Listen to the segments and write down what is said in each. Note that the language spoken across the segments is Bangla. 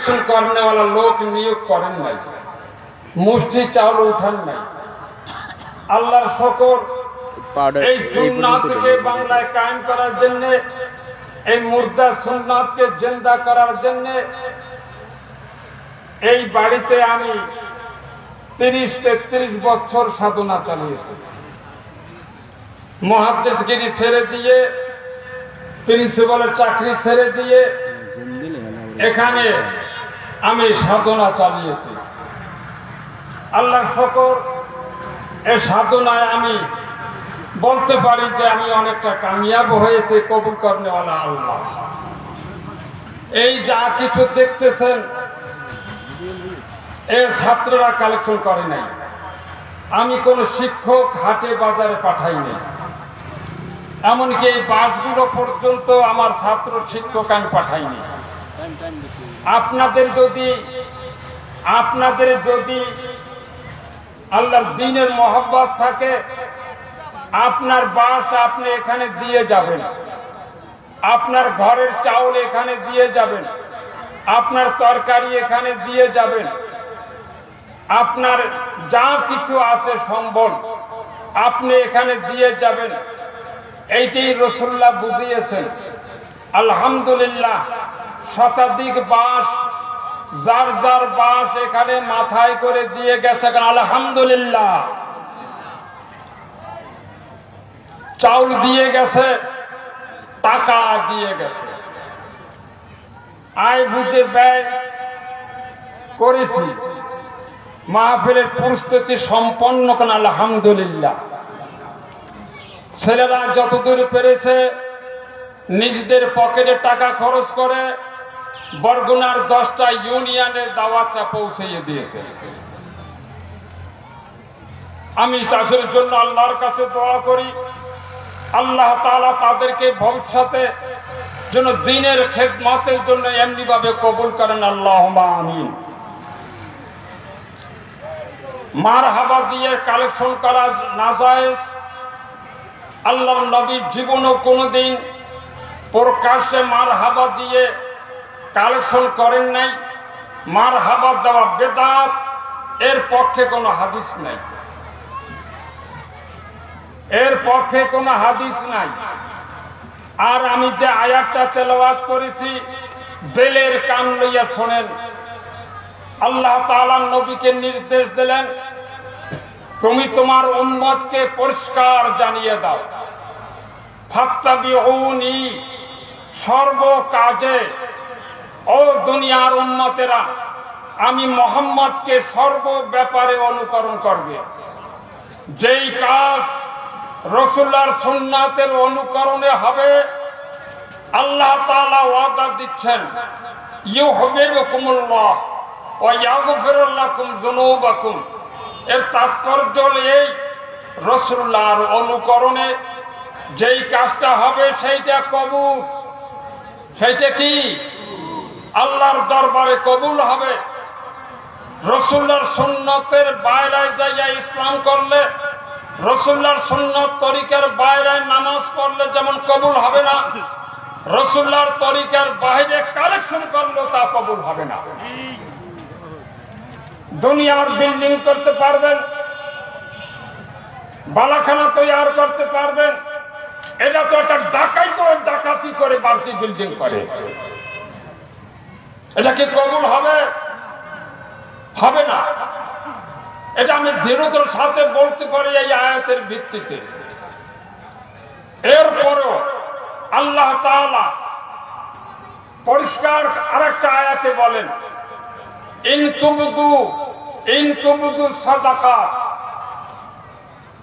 কালেকশন করনেওয়ালা লোক নিয়োগ করেন নাই, মুষ্টি চাউল উঠান নাই। আল্লাহর শুকর, এই সুন্নাতকে বাংলায় কায়েম করার জন্য, এই মুর্দা সুন্নাতকে জিন্দা করার জন্য এই বাড়িতে আমি 30-33 বছর সাধনা চালিয়েছি। মুহাদ্দিসগিরি ছেড়ে দিয়ে, প্রিন্সিপালের চাকরি ছেড়ে দিয়ে এখানে আমি সাধনা চালিয়েছি। আল্লাহর শুকর, এই সাধনায় আমি বলতে পারি যে আমি অনেকটা কামিয়াব হয়েছি। কবুল করনেওয়ালা আল্লাহ। এই যা কিছু দেখতেছেন এর ছাত্ররা কালেকশন করে নাই। আমি কোন শিক্ষক হাটে বাজারে পাঠাই নাই। এমনকি এই বাসগুলো পর্যন্ত আমার ছাত্র শিক্ষক আমি পাঠাইনি। আপনাদের যদি আল্লাহর দ্বীনের মহব্বত থাকে, আপনার বাস আপনি এখানে দিয়ে যাবেন, আপনার ঘরের চাউল এখানে দিয়ে যাবেন, আপনার তরকারি এখানে দিয়ে যাবেন, আপনার যা কিছু আছে সম্বল আপনি এখানে দিয়ে যাবেন। এইটাই রাসূলুল্লাহ বুঝিয়েছেন। আলহামদুলিল্লাহ, শতাধিক বাস, যার যার বাস এখানে মাথায় করে দিয়ে গেছে। আলহামদুলিল্লাহ, চাউল দিয়ে গেছে, টাকা দিয়ে গেছে, আয় বুঝে ব্যয় করেছি। মাহফিলের প্রস্তুতি সম্পন্ন করেন আলহামদুলিল্লাহ। ছেলেরা যতদূর পেরেছে নিজেদের পকেটে টাকা খরচ করে বরগুনার 10টা ইউনিয়নে দাওয়াতটা পৌঁছিয়ে দিয়েছে। আমি তাদের জন্য আল্লাহর কাছে দোয়া করি, আল্লাহ তাআলা তাদেরকে ভবিষ্যতে যেন দ্বীনের খেদমতের জন্য এমনি ভাবে কবুল করেন। আল্লাহুম্মা আমিন। মারহাবা দিয়ে কালেকশন করা নাজায়েজ। আল্লাহর নবীর জীবনও কোনোদিন প্রকাশ্যে মারহাবা দিয়ে কালেকশন করেন নাই। মারহাবা দেওয়া বেদাত, এর পক্ষে কোনো হাদিস নাই, এর পক্ষে কোনো হাদিস নাই। আর আমি যে আয়াতটা তেলাওয়াত করেছি, বেলের কান লইয়া শোনেন। আল্লাহ তাআলা নবীকে নির্দেশ দিলেন, তুমি তোমার উম্মতকে পরিষ্কার জানিয়ে দাও, ফাত্তাবিউনি, সর্ব কাজে ও দুনিয়ার উম্মতেরা আমি মুহাম্মদকে সর্ব ব্যাপারে অনুকরণ করবে। যেই কাজ রাসূলুল্লাহর সুন্নাতের অনুকরণে হবে, আল্লাহ তাআলা ওয়াদা দিচ্ছেন, ইউহিব্বুকুমুল্লাহ ওয়া ইয়াগফিরু লাকুম যুনুবাকুম। এর তাৎপর্য এই, রাসূলুল্লাহর অনুকরণে যেই কাজটা হবে সেইটা কবুল। সেইটা কি? আল্লাহর দরবারে কবুল হবে। রাসূলুল্লাহর সুন্নতের বাইরে যাইয়া ইসলাম করলে, রাসূলুল্লাহর সুন্নত তরিকার বাইরে নামাজ পড়লে যেমন কবুল হবে না, রাসূলুল্লাহর তরিকার বাইরে কালেকশন করলে তা কবুল হবে না। দুনিয়ার বিল্ডিং করতে পারবেন, বালাখানা তৈরি করতে পারবেন, এটা তো একটা ডাকাতি করে বাড়তি বিল্ডিং করে, এটা কি কবুল হবে? হবে না। এটা আমি দৃঢ়তার সাথে বলতে পারি এই আয়াতের ভিত্তিতে। এরপরও আল্লাহ তাআলা পরিষ্কার আরেকটা আয়াতে বলেন, ইন তুবদু সাদাকাত,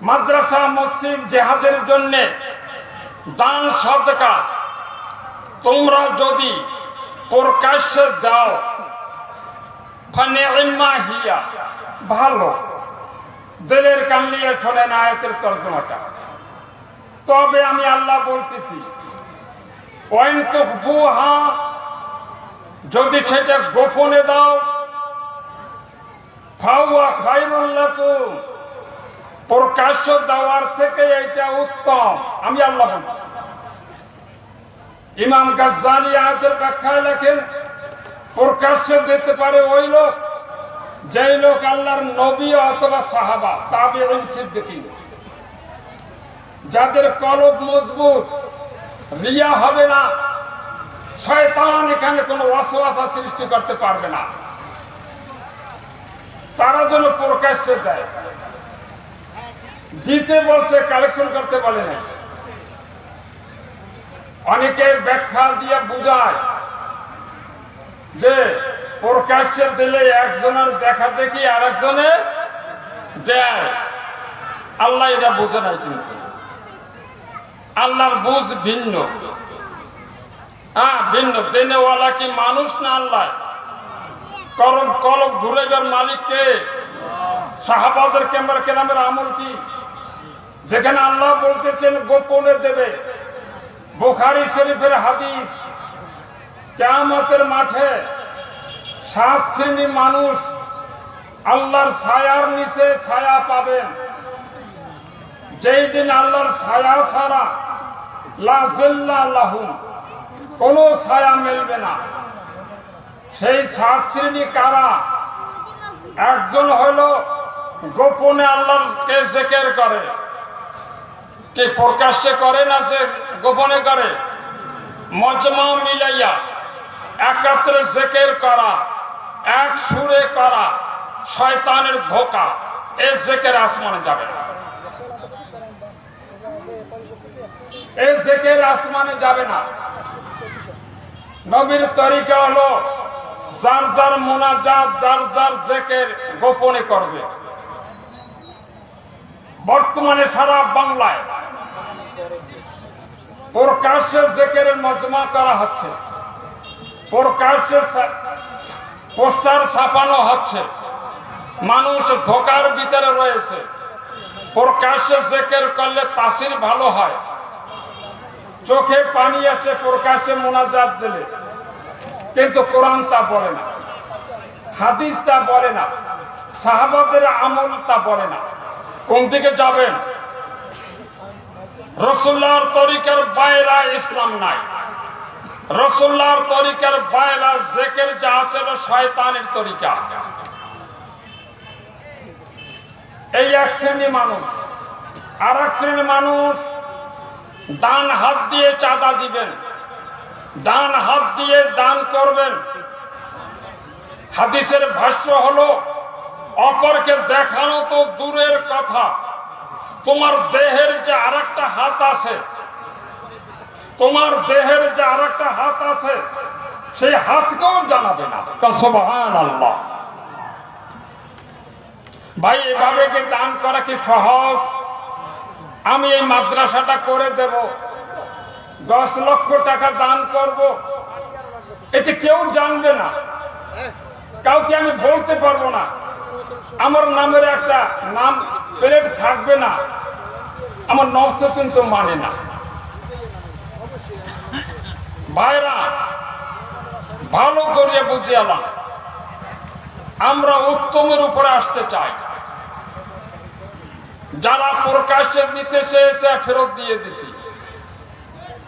মাদ্রাসা মসজিদ জিহাদের জন্য দান সাদকা তোমরা যদি প্রকাশ্যে দাও, ফানি'মা হিয়া, ভালো। দিলের কান নিয়ে শোনেন আয়াতের তরজমাটা। তবে আমি আল্লাহ বলতেছি, ওয়াইন তুখফুহা, যদি সেটা গোপনে দাও, ফাহুয়া খায়রুল লাকুম, প্রকাশ্য দেওয়ার থেকে এটা উত্তম। আমি আল্লাহ বলছি। ইমাম গাজ্জালি আয়াতের ব্যাখ্যায় লেখেন, প্রকাশ্যে দিতে পারে ওই লোক যেই লোক আল্লাহর নবী অথবা সাহাবা তাবেঈন সিদ্দিকীন, যাদের কলব মজবুত, রিয়া হবে না, শয়তান এখানে কোনো ওয়াসওয়াসা সৃষ্টি করতে পারবে না, তারা যেন প্রকাশ্যে দেয়। দিতে বলছে, কালেকশন করতে বলে না। অনেকে ব্যাখ্যা দিয়ে বুঝায় যে প্রকাশ্যে দিলে একজনের দেখা দেখি আর একজনের দেয়। আল্লাহ এটা বুঝে নাই, কিন্তু আল্লাহর বুঝ ভিন্ন। ভিন্ন। দেনেওয়ালা কি মানুষ না আল্লাহ? কলব ঘুরাইবার মালিক কে? সাহাবাদের কেরামের আমল কি? যেখানে আল্লাহ বলতেছেন গোপনে দেবে। বুখারী শরীফের হাদিস, কিয়ামতের মাঠে 7 শ্রেণী মানুষ আল্লাহর ছায়ার নিচে ছায়া পাবেন। যেই দিন আল্লাহর ছায়া ছাড়া লা জিল্লা লাহুম, কোনো ছায়া মিলবে না। সেই 7 শ্রেণী কারা? একজন হইল গোপনে আল্লাহকে জিকির করে। কি প্রকাশ্যে করে না, যে গোপনে করে? মজমা মিলাইয়া একত্রে জিকির করা, এক সুরে করা, শয়তানের ধোঁকা। এই জিকির আসমানে যাবে না, এই জিকির আসমানে যাবে না। নবীর তরিকা হলো যার যার মুনাজাত, যার যার জিকির গোপনে করবে। বর্তমানে সারা বাংলায় প্রকাশ্যে জিকিরের মজমা করা হচ্ছে, প্রকাশ্যে পোস্টার ছাপানো হচ্ছে, মানুষ ধোকার ভিতরে রয়েছে। প্রকাশ্যে জিকির করলে তাসির ভালো হয়, চোখে পানি আসে প্রকাশ্যে মুনাজাত দিলে, কিন্তু কোরআন তা বলে না, হাদিস তা বলে না, সাহাবাদের আমল তা বলে না। কোন দিকে যাবেন? রাসূলুল্লাহর তরিকার বাইরে ইসলাম নাই। রাসূলুল্লাহর তরিকার বাইরে জিকির যা আছে শয়তানের তরিকা। এই এক শ্রেণী মানুষ। আর এক শ্রেণী মানুষ ডান হাত দিয়ে চাঁদা দিবেন, ডান হাত দিয়ে দান করবেন। হাদিসের ভাষ্য হলো, অপরকে দেখানো তো দূরের কথা, তোমার দেহের যে আরেকটা হাত আছে, তোমার দেহের যে আরেকটা হাত আছে, সেই হাতকেও জানাবে না। সুবহানাল্লাহ। ভাই, এভাবে কি দান করা কি সহজ? আমি এই মাদ্রাসাটা করে দেব, 10 লক্ষ টাকা দান করব, এটা কেউ জানবে না, কাউকে আমি বলতে পারবো না, আমার নামের একটা নাম প্লেট থাকবে না, আমার নফস কিন্তু মানে না। ভাইরা, ভালো করে বুঝে এলাম, আমরা উত্তমের উপরে আসতে চাই। যারা প্রকাশ্যে দিতে চেয়েছে ফেরত দিয়ে দিছি।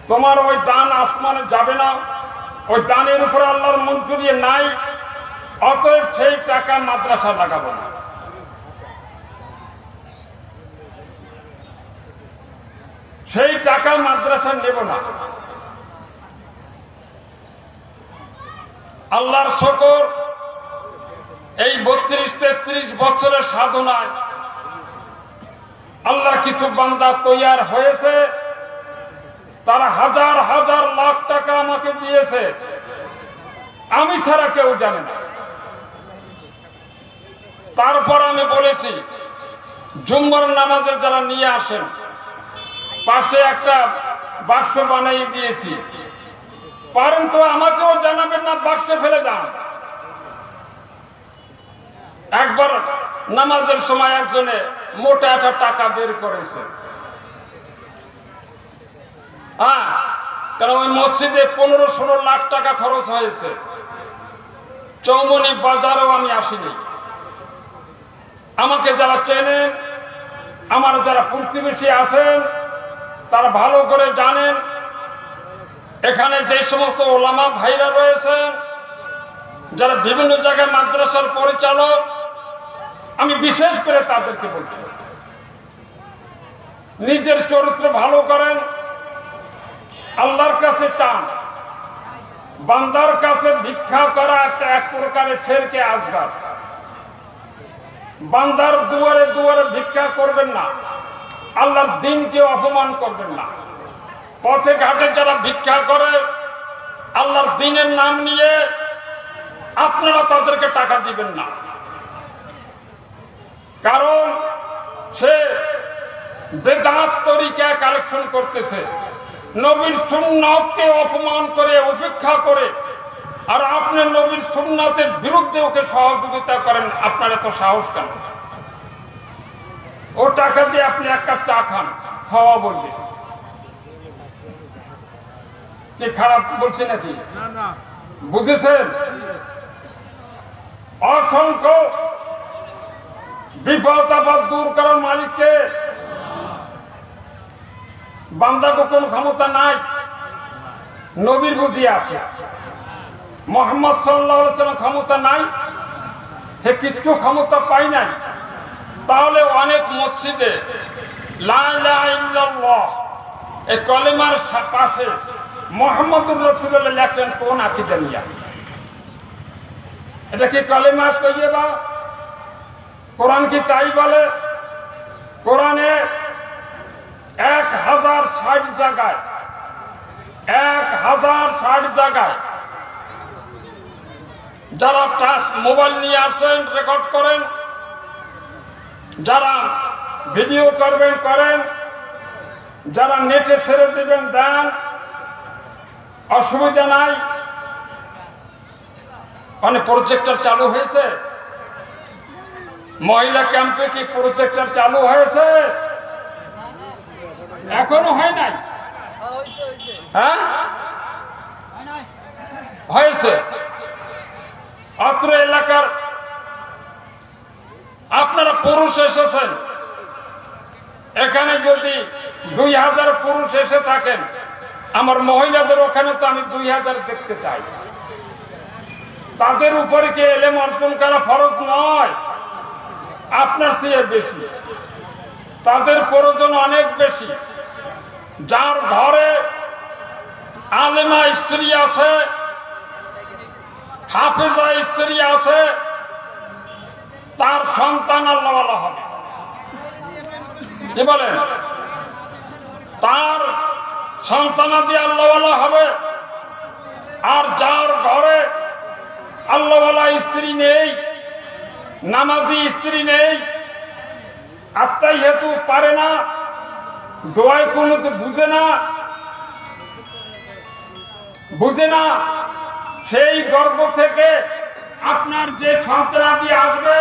তোমার ওই দান আসমানে যাবে না, ওই দানের উপরে আল্লাহর মঞ্জুরি নাই, অতএব সেই টাকা মাদ্রাসা লাগাবো না। সেই টাকা মাদ্রাসা নেব না। আল্লাহর শুকর, এই 32-33 বছরের সাধনায় আল্লাহর কিছু বান্দা তৈয়ার হয়েছে, তারা হাজার হাজার লাখ টাকা আমাকে দিয়েছে, আমি ছাড়া কেউ জানে না। তারপর আমি বলেছি, জুম্মার নামাজে যারা নিয়ে আসেন, পাশে একটা বাক্স বানিয়ে দিয়েছি, পারেন তো আমাকেও জানাবেন না, বাক্সে ফেলে যান। একবার নামাজের সময় একজনে মোটা একটা টাকা বের করেছে, কারণ ওই মসজিদে 15-16 লাখ টাকা খরচ হয়েছে। চৌমনি বাজারেও আমি আসিনি। আমাকে যারা চেনেন, আমার যারা প্রতিবেশী আছেন, তারা ভালো করে জানেন, এখানে যে সমস্ত ওলামা ভাইরা রয়েছেন, যারা বিভিন্ন জায়গায় মাদ্রাসার পরিচালক, আমি বিশেষ করে তাদেরকে বলছি, নিজের চরিত্র ভালো করেন, আল্লাহর কাছে চান। বান্দার কাছে ভিক্ষা করা একটা এক প্রকারের শিরকে আসগার। বান্দার দুয়ারে দুয়ারে ভিক্ষা করবেন না, আল্লাহর দ্বীনকে অপমান করবেন না। পথে ঘাটে যারা ভিক্ষা করে আল্লাহর দ্বীনের নাম নিয়ে, আপনারা তাদেরকে টাকা দিবেন না, কারণ সে বেদাত তরিকায় কালেকশন করতেছে, নবীর সুন্নাতকে অপমান করে উপেক্ষা করে, আর আপনি নবীর সুন্নাতের বিরুদ্ধে ওকে সহযোগিতা করেন। আপনার এত সাহস কেন? ও টাকা দিয়ে আপনি এক কাপ চা খান, সওয়াব বলবে। কি খারাপ বলছে নাকি? বুঝেছেন? অসংখ্য বিপদ আপদ দূর করার মালিককে। বান্দাকে কোনো ক্ষমতা নাই, নবীর বুঝি আছে। মুহাম্মদ সাল্লাল্লাহু আলাইহি ওয়াসাল্লাম ক্ষমতা নাই, হে কিচ্ছু ক্ষমতা পাই নাই। তাহলে অনেক মসজিদে লা ইলাহা ইল্লাল্লাহ এই কলেমার পাশে মুহাম্মদুর রাসূলুল্লাহ লেখেন কোন আকীদা নিয়ে? এটা কি কলেমা তৈয়বা? কোরআন কি তাই বলে? কোরআনে 1060 জায়গায় 1060 জায়গায় যারা টাচ মোবাইল নিয়ে আসেন, রেকর্ড করেন, যারা ভিডিও করবেন করেন, যারা নেটে ছেড়ে দেবেন দেন, অসুবিধা নাই। মানে প্রজেক্টর চালু হয়েছে, মহিলা ক্যাম্পে কি প্রজেক্টর চালু হয়েছে? এখনো হয় নাই? হ্যাঁ হয়েছে। অত্র এলাকার আপনারা পুরুষ এসেছেন, এখানে যদি 2000 পুরুষ এসে থাকেন, আমার মহিলাদের ওখানে তো আমি 2000 দেখতে চাই। তাদের উপরে কি এলেম অর্জন করা ফরজ নয়? আপনার চেয়ে বেশি, তাদের প্রয়োজন অনেক বেশি। যার ঘরে আলেমা স্ত্রী আছে, হাফেজা স্ত্রী আছে, তার সন্তান আল্লাহওয়ালা হবে। কি বলেন? তার সন্তানাদি আল্লাহওয়ালা হবে। আর যার ঘরে আল্লাহওয়ালা স্ত্রী নেই, নামাজি স্ত্রী নেই, আত্মাই হেতু পারে না, দোয়ায় কোনো তো বুঝে না, সেই গর্ভ থেকে আপনার যে সন্তানাদি আসবে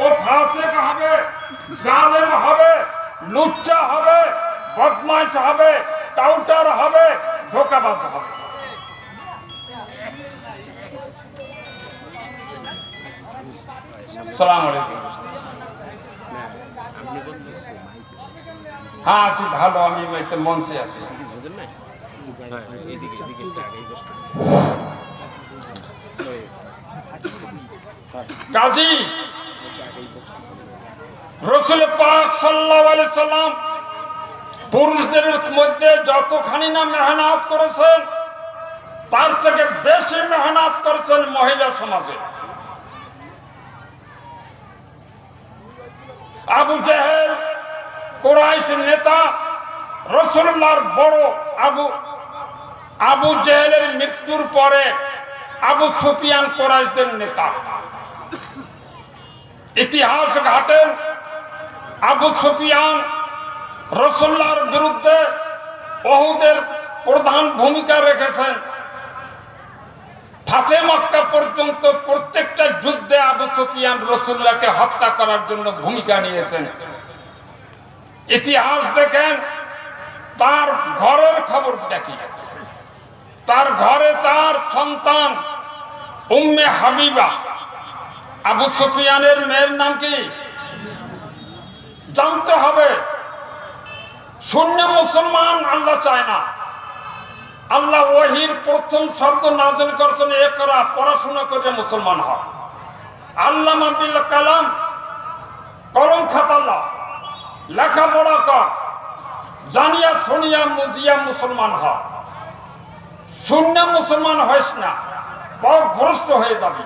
ও ফাসিক হবে, জালেম হবে, লুচ্চা হবে, বদমাইশ হবে, টাউটার হবে, ধোঁকাবাজ হবে। আসসালামু আলাইকুম। হ্যাঁ আছি, ভালো। আমি মঞ্চে আছি। কাজী রাসূল পাক সাল্লাল্লাহু আলাইহি সাল্লাম পুরুষদের মধ্যে যতখানি না মেহনত করেছেন, তার থেকে বেশি মেহনত করেছেন মহিলা সমাজে। আবু জেহেল কুরাইশ নেতা, রাসূলুল্লাহর বড় আবু জেহেলের মৃত্যুর পরে আবু সুফিয়ান কুরাইশদের নেতা। ইতিহাস ঘাটেন, আবু সুফিয়ান রাসূলুল্লাহর বিরুদ্ধে উহুদের প্রধান ভূমিকা রেখেছেন। ফাতে মক্কা পর্যন্ত প্রত্যেকটা যুদ্ধে আবু সুফিয়ান রাসূলুল্লাহকে হত্যা করার জন্য ভূমিকা নিয়েছেন। ইতিহাস দেখেন, তার ঘরের খবর দেখি, তার ঘরে তার সন্তান উম্মে হাবিবা, আবু সুফিয়ানের মেয়ের নাম কি জানতে হবে। শূন্য মুসলমান আল্লাহ চায় না, আল্লাহ ওহীর প্রথম শব্দ নাযিল করেছেন ইকরা, পড়াশোনা করে মুসলমান হয়। আল্লামা বিল কালাম, কলম খাতা লাও, লেখাপড়া কর, জানিয়া শুনিয়া বুঝিয়া মুসলমান হয়। শূন্য মুসলমান হইস না, ভ্রষ্ট হয়ে যাবি।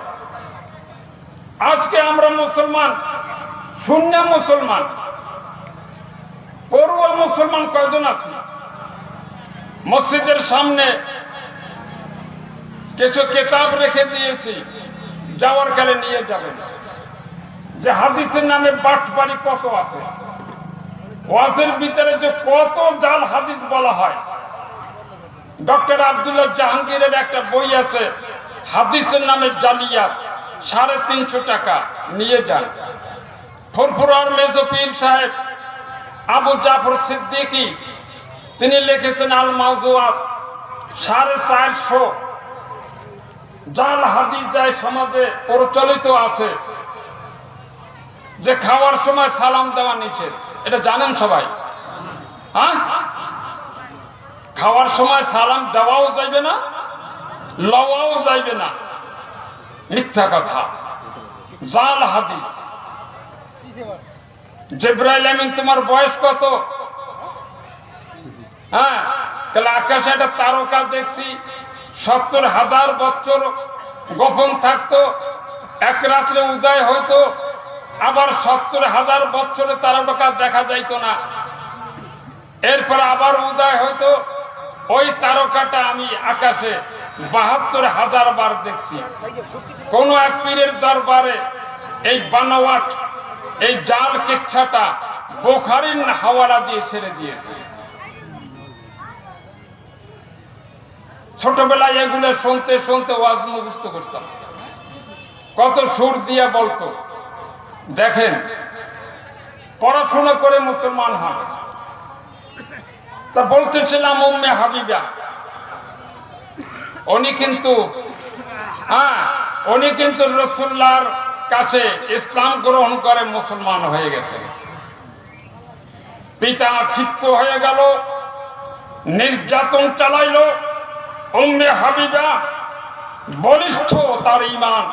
আজকে আমরা মুসলমান, শূন্য মুসলমান। পড়ুয়া মুসলমান কয়জন আছি? মসজিদের সামনে কিছু কিতাব রেখে দিয়েছি, যাওয়ার কালে নিয়ে যাবেন। যে হাদিসের নামে বাটপারি কত আছে, ওয়াজের ভিতরে যে কত জাল হাদিস বলা হয়। ডক্টর আব্দুল্লাহ জাহাঙ্গীরের একটা বই আছে, হাদিসের নামে জালিয়াত, 350 টাকা, নিয়ে যান। ফুরফুরার মেজো পীর সাহেব আবু জাফর সিদ্দিকী, তিনি লিখেছেন আল মাওজুআত, 450 জাল হাদিস যায় সমাজে প্রচলিত আছে। যে খাওয়ার সময় সালাম দেওয়া নিষেধ, এটা জানেন সবাই? হ্যাঁ, খাওয়ার সময় সালাম দেওয়াও যাইবে না, লওয়াও যাইবে না, মিথ্যা কথা, জাল হাদিস। জিবরাইল আমিন, তোমার বয়স কত? হ্যাঁ, তাহলে আকাশে একটা তারকা দেখছি, 70,000 বছর গোপন থাকতো, এক রাত্রে উদয় হইতো, আবার 70,000 বছরে তারকা দেখা যাইতো না, এরপর আবার উদয় হইতো। ওই তারকাটা আমি আকাশে 72,000 বার দেখছি। কোন এক পীরের দরবারে এই বানোয়াট, এই জাল কিচ্ছাটা বুখারীর হাওয়ালা দিয়ে ছেড়ে দিয়েছে। ছোটবেলায় এগুলো শুনতে শুনতে ওয়াজ মুখস্থ করতাম, কত সুর দিয়ে বলতো। দেখেন, পড়াশোনা করে মুসলমান হবে। তা বলতেছিলাম উম্মে হাবিবা, উনি কিন্তু রাসূলুল্লাহর কাছে ইসলাম গ্রহণ করে মুসলমান হয়ে গেছে। পিতা ক্ষিপ্ত হয়ে গেল, নির্যাতন চালাইল। উম্মে হাবিবা বলিষ্ঠ তার ঈমান,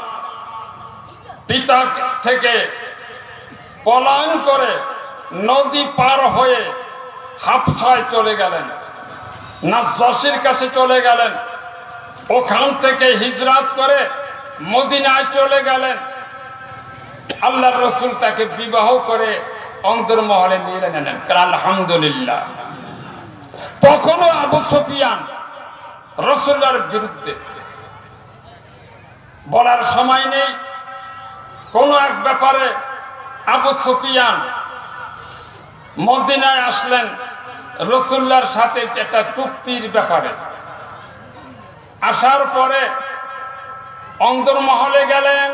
পিতা থেকে পলায়ন করে নদী পার হয়ে হাবশায় চলে গেলেন, নাজ্জাশীর কাছে চলে গেলেন। ওখান থেকে হিজরত করে মদিনায় চলে গেলেন। আল্লাহর রাসূল তাকে বিবাহ করে অন্তর্মহলে নিয়ে নেন। আলহামদুলিল্লাহ। তখনও আবু সুফিয়ান রাসূলের বিরুদ্ধে, বলার সময় নেই। কোন এক ব্যাপারে আবু সুফিয়ান মদিনায় আসলেন রাসূলুল্লাহর সাথে একটা চুক্তির ব্যাপারে। আসার পরে অন্তর্মহলে গেলেন,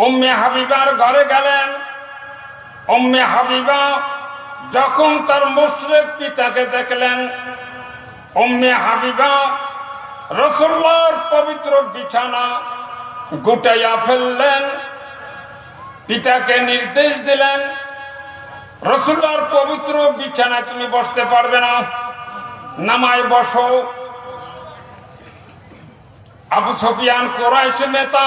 উম্মে হাবিবার ঘরে গেলেন। উম্মে হাবিবা যখন তার মুশরিক পিতাকে দেখলেন, উম্মে হাবিবা রাসূলুল্লাহর পবিত্র বিছানা গুটাইয়া ফেললেন। পিতাকে নির্দেশ দিলেন, রাসূলুল্লাহর পবিত্র বিছানায় তুমি বসতে পারবে না, নামায় বসো। আবু সুফিয়ান কুরাইশ নেতা,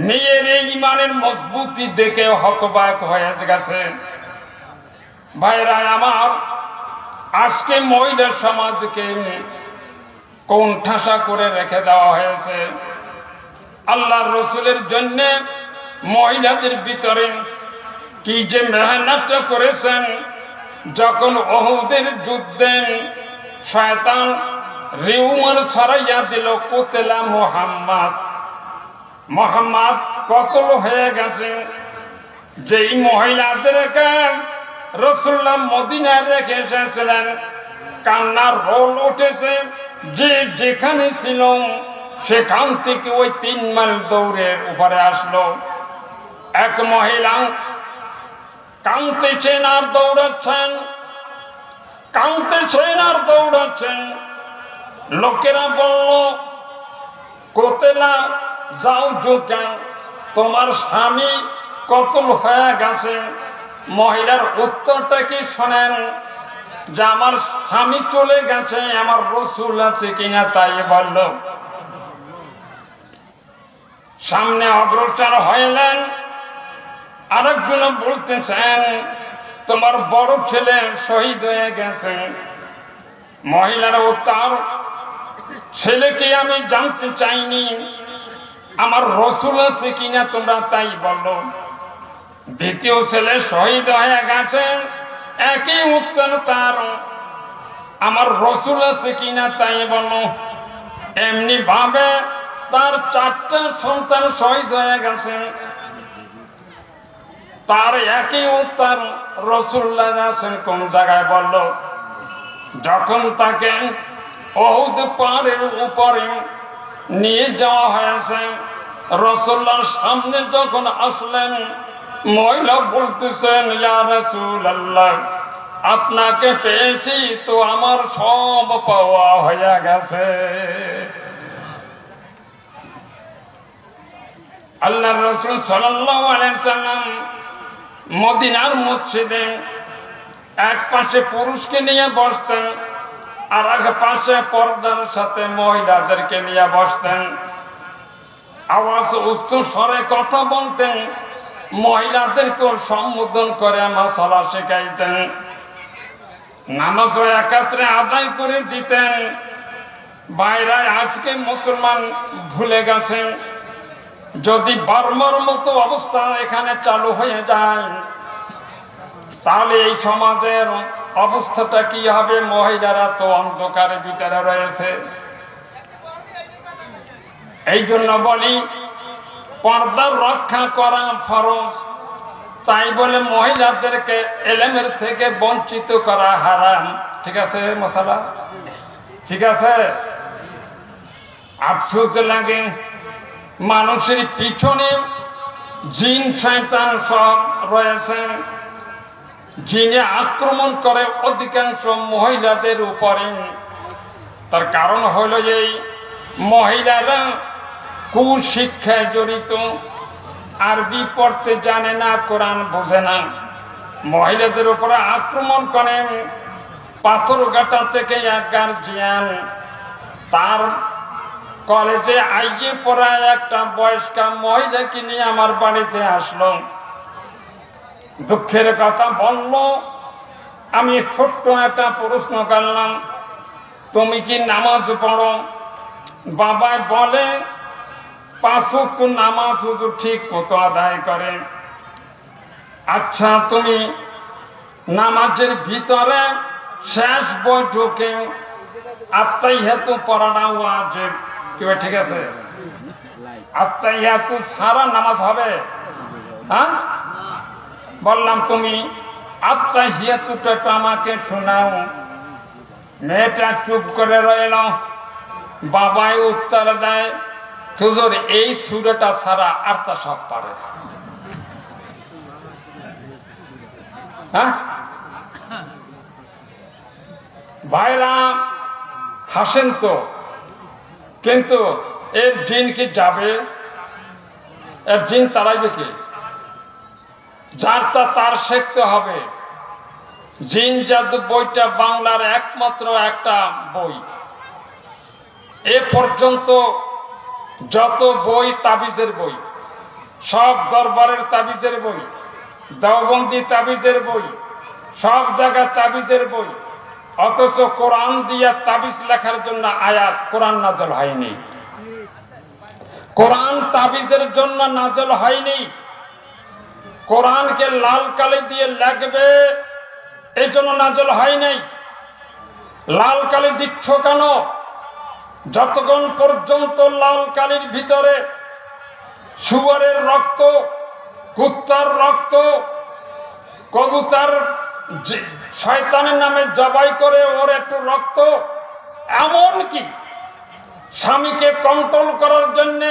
নিজের এই ঈমানের মজবুতি দেখে হতবাক হয়ে গেছে। ভাইরা আমার, আজকে মহিলা সমাজকে কোন ঠাসা করে রেখে দেওয়া হয়েছে। আল্লাহর রাসূলের জন্য মহিলাদের ভিতরে কি যে মেহনত করেছেন। যখন উহুদের যুদ্ধে শয়তান রিউমার ছড়াইয়া দিল, কুতলা মুহাম্মদ কতল হয়ে গেছে। যেই মহিলাদেরকে রাসূলুল্লাহ মদিনায় রেখে এসেছিলেন, কান্নার রোল উঠেছে। যে যেখানে ছিল সেখান থেকে ওই 3 মাইল দৌড়ের উপরে আসলো। এক মহিলা কাঁদতেছেন আর দৌড়াচ্ছেন, কাঁদতেছেন আর দৌড়াচ্ছেন। লোকেরা বলল, কোতেলা যাও কেন, তোমার স্বামী কতল হয়ে গেছে। মহিলার উত্তরটা কি শোনেন। যে আমার স্বামী চলে গেছে, আমার রসুল আছে কিনা তাই বলল। সামনে অগ্রসর হইলেন, আরেকজন বলতেছেন তোমার বড় ছেলে শহীদ হয়ে গেছে। মহিলারাও তার ছেলেকে আমি জানতে চাইনি, আমার রসুল আছে কিনা তোমরা তাই বলো। দ্বিতীয় ছেলে শহীদ হয়ে গেছে, একই উত্তর তার, আমার রসুল আছে কিনা তাই বলো। এমনি ভাবে তার 4টা সন্তান শহীদ হয়ে গেছে, তার একই উত্তর রাসূলুল্লাহ আছেন কোন জায়গায় বলল। যখন তাকে উহুদ পাহাড়ের উপরে নিয়ে যাওয়া হয়েছে, রাসূলুল্লাহর সামনে যখন আসলেন, মহিলা বলতেছেন ইয়া রাসূলুল্লাহ, আপনাকে পেয়েছি তো আমার সব পাওয়া হয়ে গেছে। আল্লাহর রাসূল সাল্লাল্লাহু আলাইহি সাল্লাম মদিনার মসজিদে এক পাশে পুরুষকে নিয়ে বসতেন, আর এক পাশে পর্দার সাথে মহিলাদেরকে নিয়ে বসতেন। আওয়াজ উচ্চ স্বরে কথা বলতেন, মহিলাদেরকেও সম্বোধন করে মাসালা শেখাইতেন, নামাজও একাত্রে আদায় করে দিতেন। বাইরে আজকে মুসলমান ভুলে গেছেন, যদি বার্মার মতো অবস্থা এখানে চালু হয়ে যায় তাহলে এই সমাজের অবস্থাটা কি হবে? মহিলারা তো অন্ধকারের ভিতরে রয়েছে। এই জন্য বলি পর্দার রক্ষা করা ফরজ, তাই বলে মহিলাদেরকে ইলমের থেকে বঞ্চিত করা হারাম। ঠিক আছে মশালা? ঠিক আছে। আফসোস লাগে, মানুষের পিছনে জিন শয়তান সব রয়েছেন, জিনে আক্রমণ করে অধিকাংশ মহিলাদের উপরে। তার কারণ হল এই মহিলারা কুশিক্ষায় জড়িত, আরবি পড়তে জানে না, কোরআন বোঝে না, মহিলাদের উপরে আক্রমণ করেন। পাথরঘাটা থেকে এক গার্জিয়ান তার কলেজে আইয়ে পড়া একটা বয়স্কা মহিলাকে নিয়ে আমার বাড়িতে আসলো, দুঃখের কথা বলল। আমি ছোট্ট একটা প্রশ্ন করলাম, তুমি কি নামাজ পড়ো? বাবাই বলে 5 ওয়াক্ত নামাজ হুজুর ঠিক মতো আদায় করে। আচ্ছা, তুমি নামাজের ভিতরে শেষ বৈঠকে আত্তাহিয়াতু পড়াটা ওয়াজিব, কি ঠিক আছে? আত্তাহিয়াতু সারা নামাজ হবে? হ্যাঁ, বললাম তুমি আত্তাহিয়াতুটা আমাকে শোনাও। মেয়েটা চুপ করে রইল। বাবাই উত্তর দেয়, হুজুর এই সূরাটা ছাড়া আর তা সব পারে। হ্যাঁ ভাইরা হাসেন তো, কিন্তু এর জিন কি যাবে? এর জিন তাড়াইবে কি? যার তা তার শিখতে হবে। জিন জাদু বইটা বাংলার একমাত্র একটা বই। এ পর্যন্ত যত বই তাবিজের বই, সব দরবারের তাবিজের বই, দেওবন্দি তাবিজের বই, সব জায়গায় তাবিজের বই, অথচ কোরআন দিয়া তাবিজ লেখার জন্য আয়াত কোরআন নাজল হয়নি। কোরআন তাবিজের জন্য নাজল হয়নি। কোরআনকে লাল কালি দিয়ে লেখবে এই জন্য নাজল হয় নাই। লাল কালি দিচ্ছ কেন? যতক্ষণ পর্যন্ত লাল কালির ভিতরে শুয়োরের রক্ত, কুত্তার রক্ত, কবুতর শয়তানের নামে জবাই করে ওর একটু রক্ত, এমনকি স্বামীকে কন্ট্রোল করার জন্যে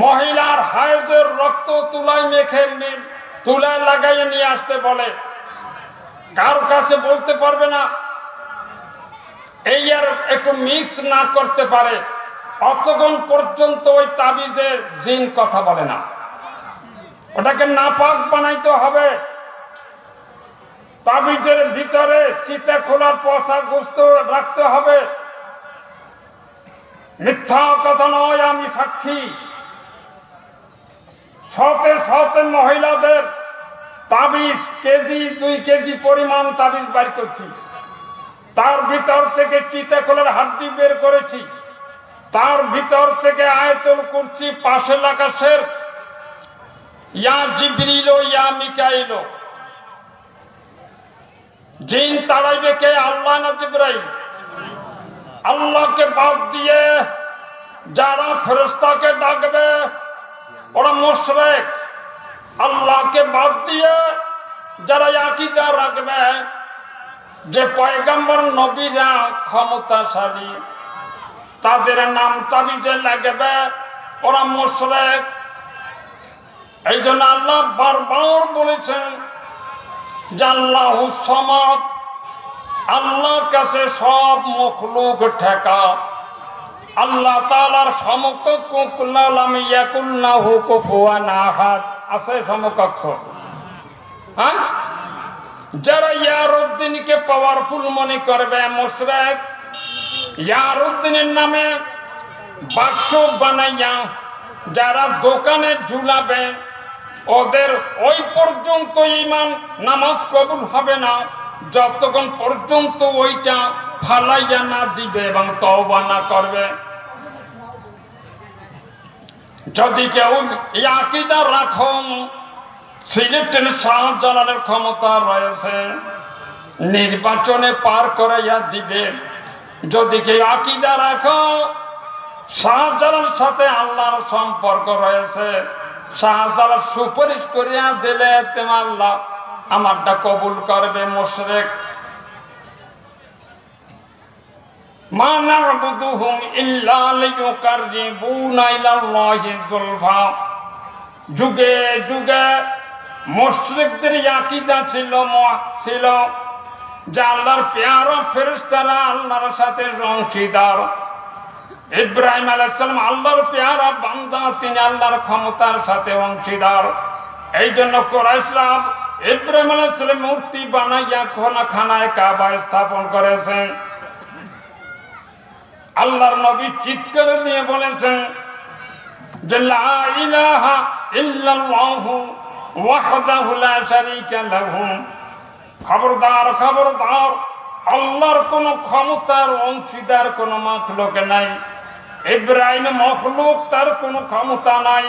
মহিলার হায়েজের রক্ত তুলায় মেখে তুলায় লাগাইয়ে নিয়ে আসতে বলে, কার কাছে বলতে পারবে না। এই আর একটু মিক্স না করতে পারে, অতক্ষণ পর্যন্ত ওই তাবিজের জিন কথা বলে না। ওটাকে নাপাক বানাইতে হবে। তাবিজের ভিতরে চিতা খোলার পচা গোস্ত রাখতে হবে। মিথ্যা কথা নয়, আমি সাক্ষী। শতে শতে মহিলাদের তাবিজ কেজি 2 কেজি পরিমাণ তাবিজ বের করছি। তার ভিতর থেকে চিতা খোলার হাড্ডি বের করেছি। তার ভিতর থেকে আয়াতুল কুরসি পাশে লেখা শের ইয়া জিবরিল ইয়া মিকাইল। জিন তাড়াইবে কে? আল্লাহ না জিবরাইল? আল্লাহকে বাদ দিয়ে যারা ফেরেশতাকে ডাকবে ওরা মুশরিক। আল্লাহকে বাদ দিয়ে যারা আকীদা রাখবে যে পয়গম্বর নবীরা ক্ষমতাশালী, তাদের নাম তাবিজে লাগবে, ওরা মুশরিক। এই জন্য আল্লাহ বারবার বলেছেন যে আল্লাহু সামাদ, আল্লাহর কাছে সব মখলুক ঠেকা। আল্লাহ তাআলার সমকক্ষ লাম ইয়াকুল লাহু কুফুয়ান আহাদ আছে সমকক্ষ। হ্যাঁ, যারা ইয়ারউদ্দিনকে পাওয়ারফুল মনে করবে মুশরিক। ইয়ারউদ্দিনের নামে বাক্স বানাইয়া যারা দোকানে ঝুলাবে ওদের ওই পর্যন্ত ঈমান নামাজ কবুল হবে না যতক্ষণ পর্যন্ত ওইটা ফালাইয়া না দিবে এবং তওবা না করবে। যদি কেউ এই আকীদা রাখো সিলেটের শাহজালালের ক্ষমতা রয়েছে, নির্বাচনে পার করাইয়া দিবে। যদি কেউ আকীদা রাখো শাহজালালের সাথে আল্লাহর সম্পর্ক রয়েছে, শাহজালাল সুপারিশ করিয়া দিলে তুমি আল্লাহ আমারটা কবুল করবে। মুশরিক। মা না'বুদুহুম ইল্লা লিয়ুকাররিবুনা ইলাল্লাহি যুলফা। যুগে যুগে মুশরিকদের আকীদা ছিল যে আল্লাহর পেয়ারা ফেরেশতারা আল্লাহর সাথে অংশীদার। ইব্রাহিম আলাইহিস সালাম আল্লাহর পেয়ারা বান্দা, তিনি আল্লাহর ক্ষমতার সাথে অংশীদার। এই জন্য কুরাইশরা ইব্রাহিম আলাইহিস সালাম মূর্তি বানাইয়া খানায় কাবা স্থাপন করেছেন। আল্লাহর নবী চিৎকার দিয়ে বলেছেন যে লা ইলাহা ইল্লাল্লাহু ওয়াহদাহু লা শারীকা লাহু। খবরদার খবরদার, আল্লাহর কোন ক্ষমতার অংশীদার কোন মাখলুক নাই। ইব্রাহিম মখলুক, তার কোনো ক্ষমতা নাই।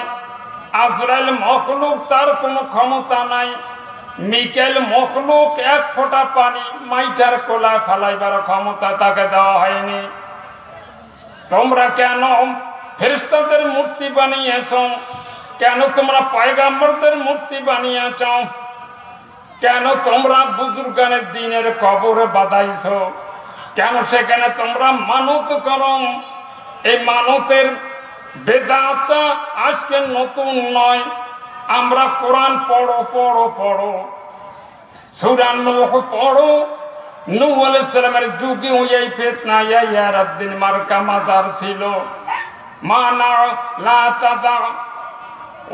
আজরাইল মখলুক, তার কোনো ক্ষমতা নাই। মিকাইল মখলুক, এক ফোঁটা পানি মাইটার কোলা ফালাইবার ক্ষমতা তাকে দেওয়া হয়নি। তোমরা কেন ফেরেশতাদের মূর্তি বানিয়েছ? কেন তোমরা পয়গম্বরদের মূর্তি বানিয়েছ? কেন তোমরা বুজুর্গানের দিনের কবরে বাঁধাইছ? কেন সেখানে তোমরা মানত করো? এই মানতের বেদাতটা আজকে নতুন নয়। আমরা কোরআন পড়ো পড়ো পড়ো, সূরা নূহ পড়ো। নূহ আলাইহিস সালামের যুগে এই ফিতনা ইয়ারাদ্দিন মার্কা মাজার ছিল। মানা লা তাদা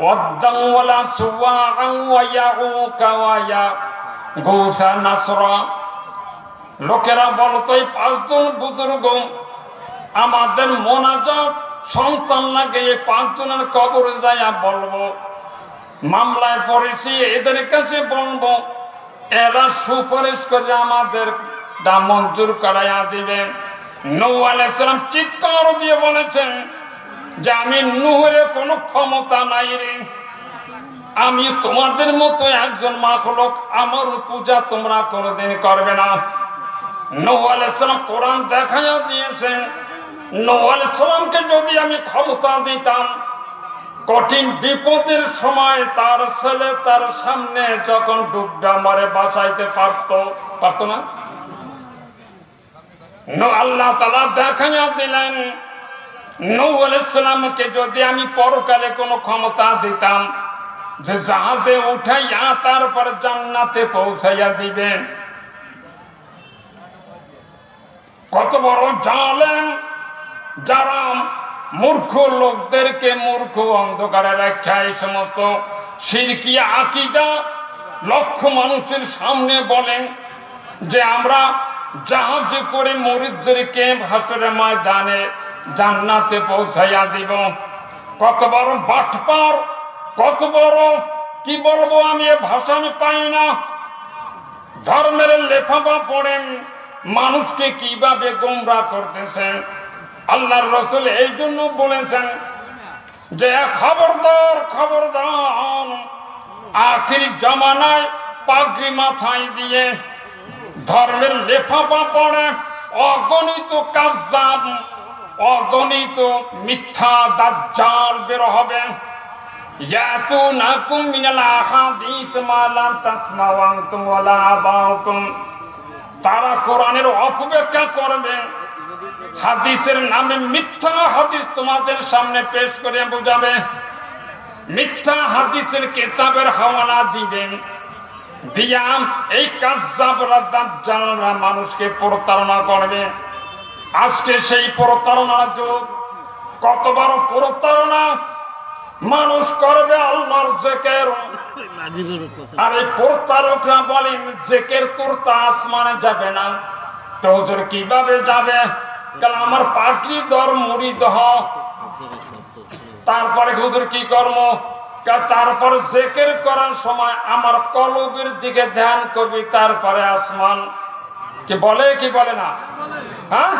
ওয়াদ্দান ওয়ালা সুওয়াআন ওয়া ইয়াউকা ওয়া ইয়াগুসা নাসরা। লোকেরা বলতো এই 5 জন বুজুর্গ আমাদের মোনাজাত সন্তান লাগে, এই 5 জনের কবরে যাইয়া বলবো। মামলায় পড়েছি, এদের কাছে বলবো, এরা সুপারিশ করে আমাদের মঞ্জুর করাইয়া দিবে। নূহ আলাইহিস সালাম চিৎকার দিয়ে বলেছেন যে আমি নূহের কোনো ক্ষমতা নাই রে, আমি তোমাদের মতো একজন মাখলুক, আমার পূজা তোমরা কোনোদিন করবে না। নূহ আলাইহিস সালাম কোরআন দেখাইয়া দিয়েছেন, নূহ আলাইহিস সালামকে যদি আমি ক্ষমতা দিতাম, কঠিন বিপদের সময় তার ছেলে তার সামনে যখন ডুববে আমারে বাঁচাইতে পারতো না। আল্লাহ তাআলা দেখাইয়া দিলেন নূহ আলাইহিস সালামকে যদি আমি পরকালে কোনো ক্ষমতা দিতাম যে জাহাজে উঠাইয়া তারপর জান্নাতে পৌঁছাইয়া দিবেন। কত বড় জালেম, যারা মূর্খ লোকদেরকে মূর্খ অন্ধকারে রাখা এই সমস্ত শিরকিয়া আকীদা লক্ষ মানুষের সামনে বলেন যে আমরা জাহাজে করে মুরিদদেরকে হাসরের ময়দানে জান্নাতে পৌঁছাইয়া দিব। কত বড় বাটপার, কত বড়, কি বলবো আমি, এ ভাষা আমি পাই না। ধর্মের লেফাফা পড়েন, মানুষকে কিভাবে গোমরাহ করতেছেন। আল্লাহর রাসূল এই জন্য বলেছেন যে খবরদার খবরদার, আখির জামানায় পাগড়ি মাথায় দিয়ে ধর্মের লেফাফা পড়ে অগণিত কাযযাব, অগণিত মিথ্যা দাজ্জাল বের হবে। ইয়াতুনাকুম মিনাল আহাদিস মা লা তাসমাউ আনতুম ওয়ালা আবাউকুম, তারা কোরআনের অপব্যাখ্যা করবে, হাদিসের নামে মিথ্যা হাদিস তোমাদের সামনে পেশ করে বোঝাবে, মিথ্যা হাদিসের কিতাবের হাওয়ালা দিবেন, দিয়া এই কাযযাবরা দাজ্জালরা মানুষকে প্রতারণা করবে। আজকে সেই প্রতারণার যুগ। কত বড় প্রতারণা মানুষ করবে আল্লাহর জিকির, আর এই প্রতারকরা বলেন জিকির তোরতা আসমানে যাবে না। তো হুজুর কিভাবে যাবে? কারণ আমার পাগড়ি ধর, মুরিদ হ। তারপরে হুজুর কি করব? তারপর জিকির করার সময় আমার কলবের দিকে ধ্যান করবি, তারপরে আসমান। কি বলে কি বলে না? হ্যাঁ,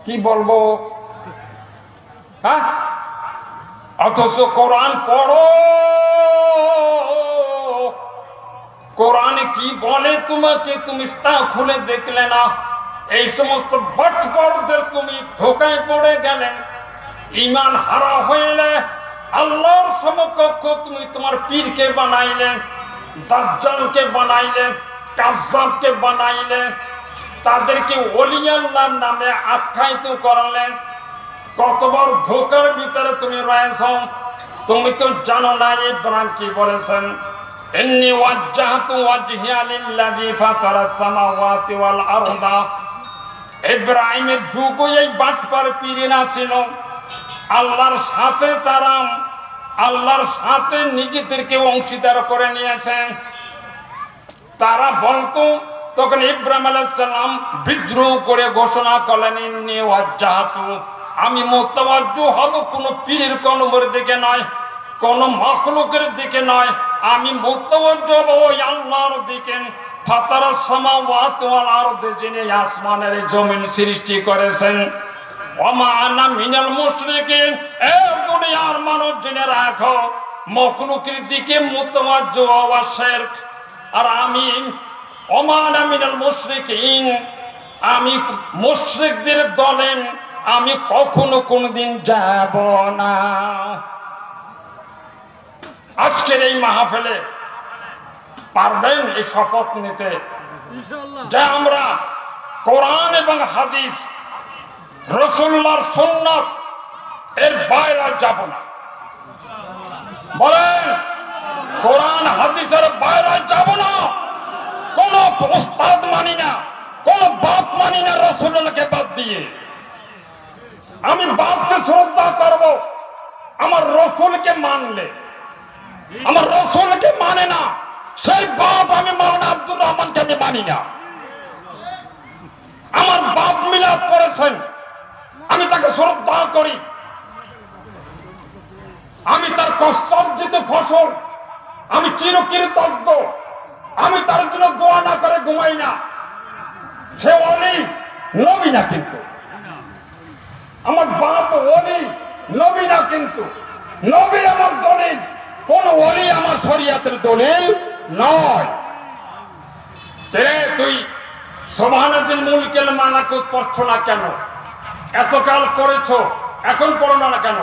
কি বলবো? হ্যাঁ, অথচ কোরআন পড়ো, কোরআনে কি বলে তোমাকে, তুমি তা খুলে দেখলে না। এই সমস্ত বাটপারদের তুমি ধোকায় পড়ে গেলে, ঈমান হারা হইলে, আল্লাহর সমকক্ষ তুমি তোমার পীরকে বানাইলে, দাজ্জালকে বানাইলে, কাযযাবকে বানাইলে, তাদেরকে ওলি আল্লাহর নামে আখ্যায়িত করালে। কত বড় ধোকার ভিতরে তুমি রয়েছ। তুমি তো জানো না ইব্রাহিম কি বলেছেন, ইন্নী ওয়াজ্জাহতু ওয়াজহিয়া লিল্লাযী ফাতারাস সামাওয়াতি ওয়াল আরদা। ইব্রাহিমের যুগে এই বাটপার পীরেরা ছিল, আল্লাহর সাথে তারা আল্লাহর সাথে নিজেদেরকে অংশীদার করে নিয়েছেন। তারা বলতো, তখন ইব্রাহিম আলাইহিস সালাম বিদ্রোহ করে ঘোষণা করলেন, ইন্নী ওয়াজ্জাহতু, আমি মুতাওয়াজ্জিহ হব কোন পীরের কলমের দিকে নয়, কোন মাখলুকের দিকে নয়, আমি মুতাওয়াজ্জিহ হব ওই আল্লাহর দিকে। ফাতারাস সামাওয়াতি ওয়াল আরদ, যিনি আসমানের জমিন সৃষ্টি করেছেন। ওমা আনা মিনাল মুশরিকিন, এ দুনিয়ার মানুষ জেনে রাখো, মাখলুকের দিকে মুতাওয়াজ্জিহ হওয়া শিরক। আর আমি ওমা আনা মিনাল মুশরিকিন, আমি মুশরিকদের দলে আমি কখনো কোনদিন যাব না। আজকের এই মাহফিলে পারবেন এই শপথ নিতে যে আমরা কোরআন এবং হাদিস, রাসূলুল্লাহর সুন্নাত এর বাইরে যাব না? বলেন, কোরআন হাদিসের বাইরে যাব না। কোন ওস্তাদ মানি না, কোন বাপ মানি না, রাসূলুল্লাহকে বাদ দিয়ে। আমি বাপকে শ্রদ্ধা করব, আমার রাসূলকে মানলে। আমার রাসূলকে মানে না সেই বাপ, আমি মাওলানা আব্দুর রহমানকে আমি মানি না। আমার বাপ মিলাদ করেছেন, আমি তাকে শ্রদ্ধা করি, আমি তার কষ্টার্জিত ফসল, আমি চিরকৃতজ্ঞ, আমি তার জন্য দোয়া না করে ঘুমাই না। সে ওলি, নবী না কিন্তু। আমার বাপ ওলি, নবী না কিন্তু। নবী আমার দলিল, কোন ওলি আমার শরীয়তের দলিল নয়। তুই সুবহানাল মুলকিল মালাকুত পড়ছ না কেন? এতকাল পড়েছো, এখন পড়ো না কেন?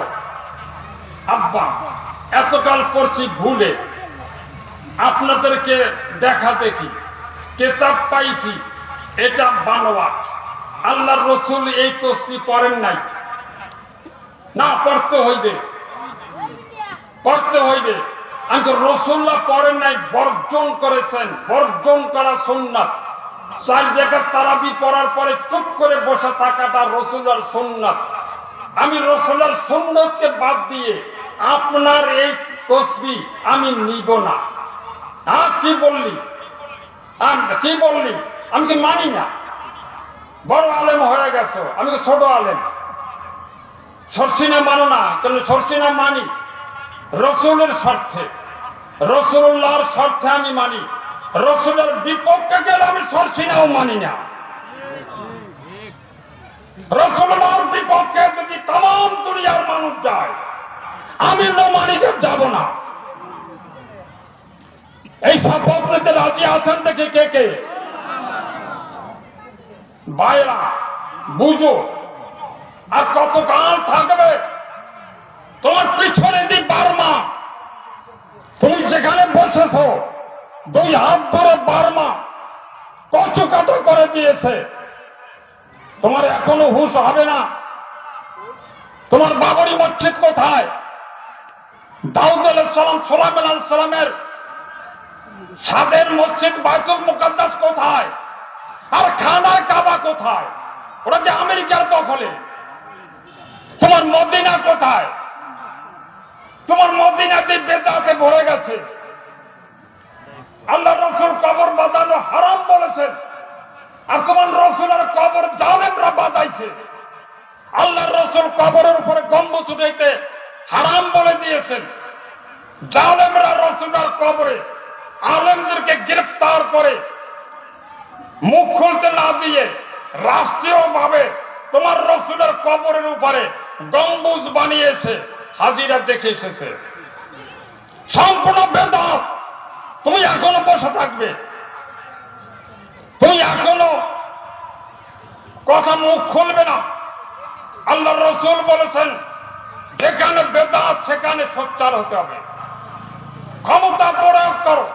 আব্বা, এতকাল পড়ছি ভুলে, আপনাদেরকে দেখা দেখি কিতাব পাইছি, এটা বানোয়াট। আল্লাহর রাসূল এই তাসবিহ পড়েন নাই, না পড়তে হইবে, পড়তে হইবে। আমি রাসূলুল্লাহ পড়েন নাই, বর্জন করেছেন, বর্জন করা সুন্নাত। 4 রাকাত তারাবি পড়ার পরে চুপ করে বসে থাকাটা রাসূলের সুন্নাত। আমি রাসূলের সুন্নাতকে বাদ দিয়ে আপনার এই তসবি আমি নিব না। কি বললি, কি বললি, আমি কি মানি না? বড় আলেম হয়ে গেছো, আমি তো ছোট আলেম। সরসিনা মানো না, কেন সরসিনা মানি রসুলের স্বার্থে, রসুল্লাহর স্বার্থে আমি মানি। রসুলের বিপক্ষে গেলে আমি সরসিনাও মানি না। রসুল্লাহর বিপক্ষে যদি তাম দুনিয়ার মানুষ যায়, আমি নোমানিকে যাব না। এই শপথ নিতে রাজি আছেন দেখি কে কে? ভাইরা বুঝো, আর কত কাল থাকবে তোমার পিছনে দি বার্মা? তুমি যেখানে বসেছ 2 হাত ধরে বার্মা কচু কাটো করে দিয়েছে। তোমার এখনো হুঁশ হবে না। তোমার বাবরি মসজিদ কোথায়? দাউদ আলাইহিস সালাম, সুলাইমান আলাইহিস সালামের সাদের মসজিদ বাইতুল মুকাদ্দাস কোথায়? আর খানা কাবা কোথায়? ওরা যে আমেরিকার দখলে। তোমার মদিনা কোথায়? তোমার মদিনাতে বেদাতে ভরে গেছে। আল্লাহ রসুল কবর বাঁধানো হারাম বলেছেন, আর তোমার রসুলের কবর জালেমরা বাঁধাইছে। আল্লাহ রসুল কবরের উপরে গম্বুজ উঠাইতে হারাম বলে দিয়েছেন। জালেমরা রসুলের কবরে আলেমদেরকে গ্রেফতার করে মুখ খুলতে না দিয়ে রাষ্ট্রীয় ভাবে তোমার রসুলের কবরের উপরে গম্বুজ বানিয়েছে। হাজিরা দেখে এসেছে। সম্পূর্ণ বেদাত। তুমি এখনো বসে থাকবে? তুমি এখনো কথা মুখ খুলবে না? আল্লাহ রসুল বলেছেন, যেখানে বেদাত সেখানে সোচ্চার হতে হবে। ক্ষমতা প্রয়োগ করো।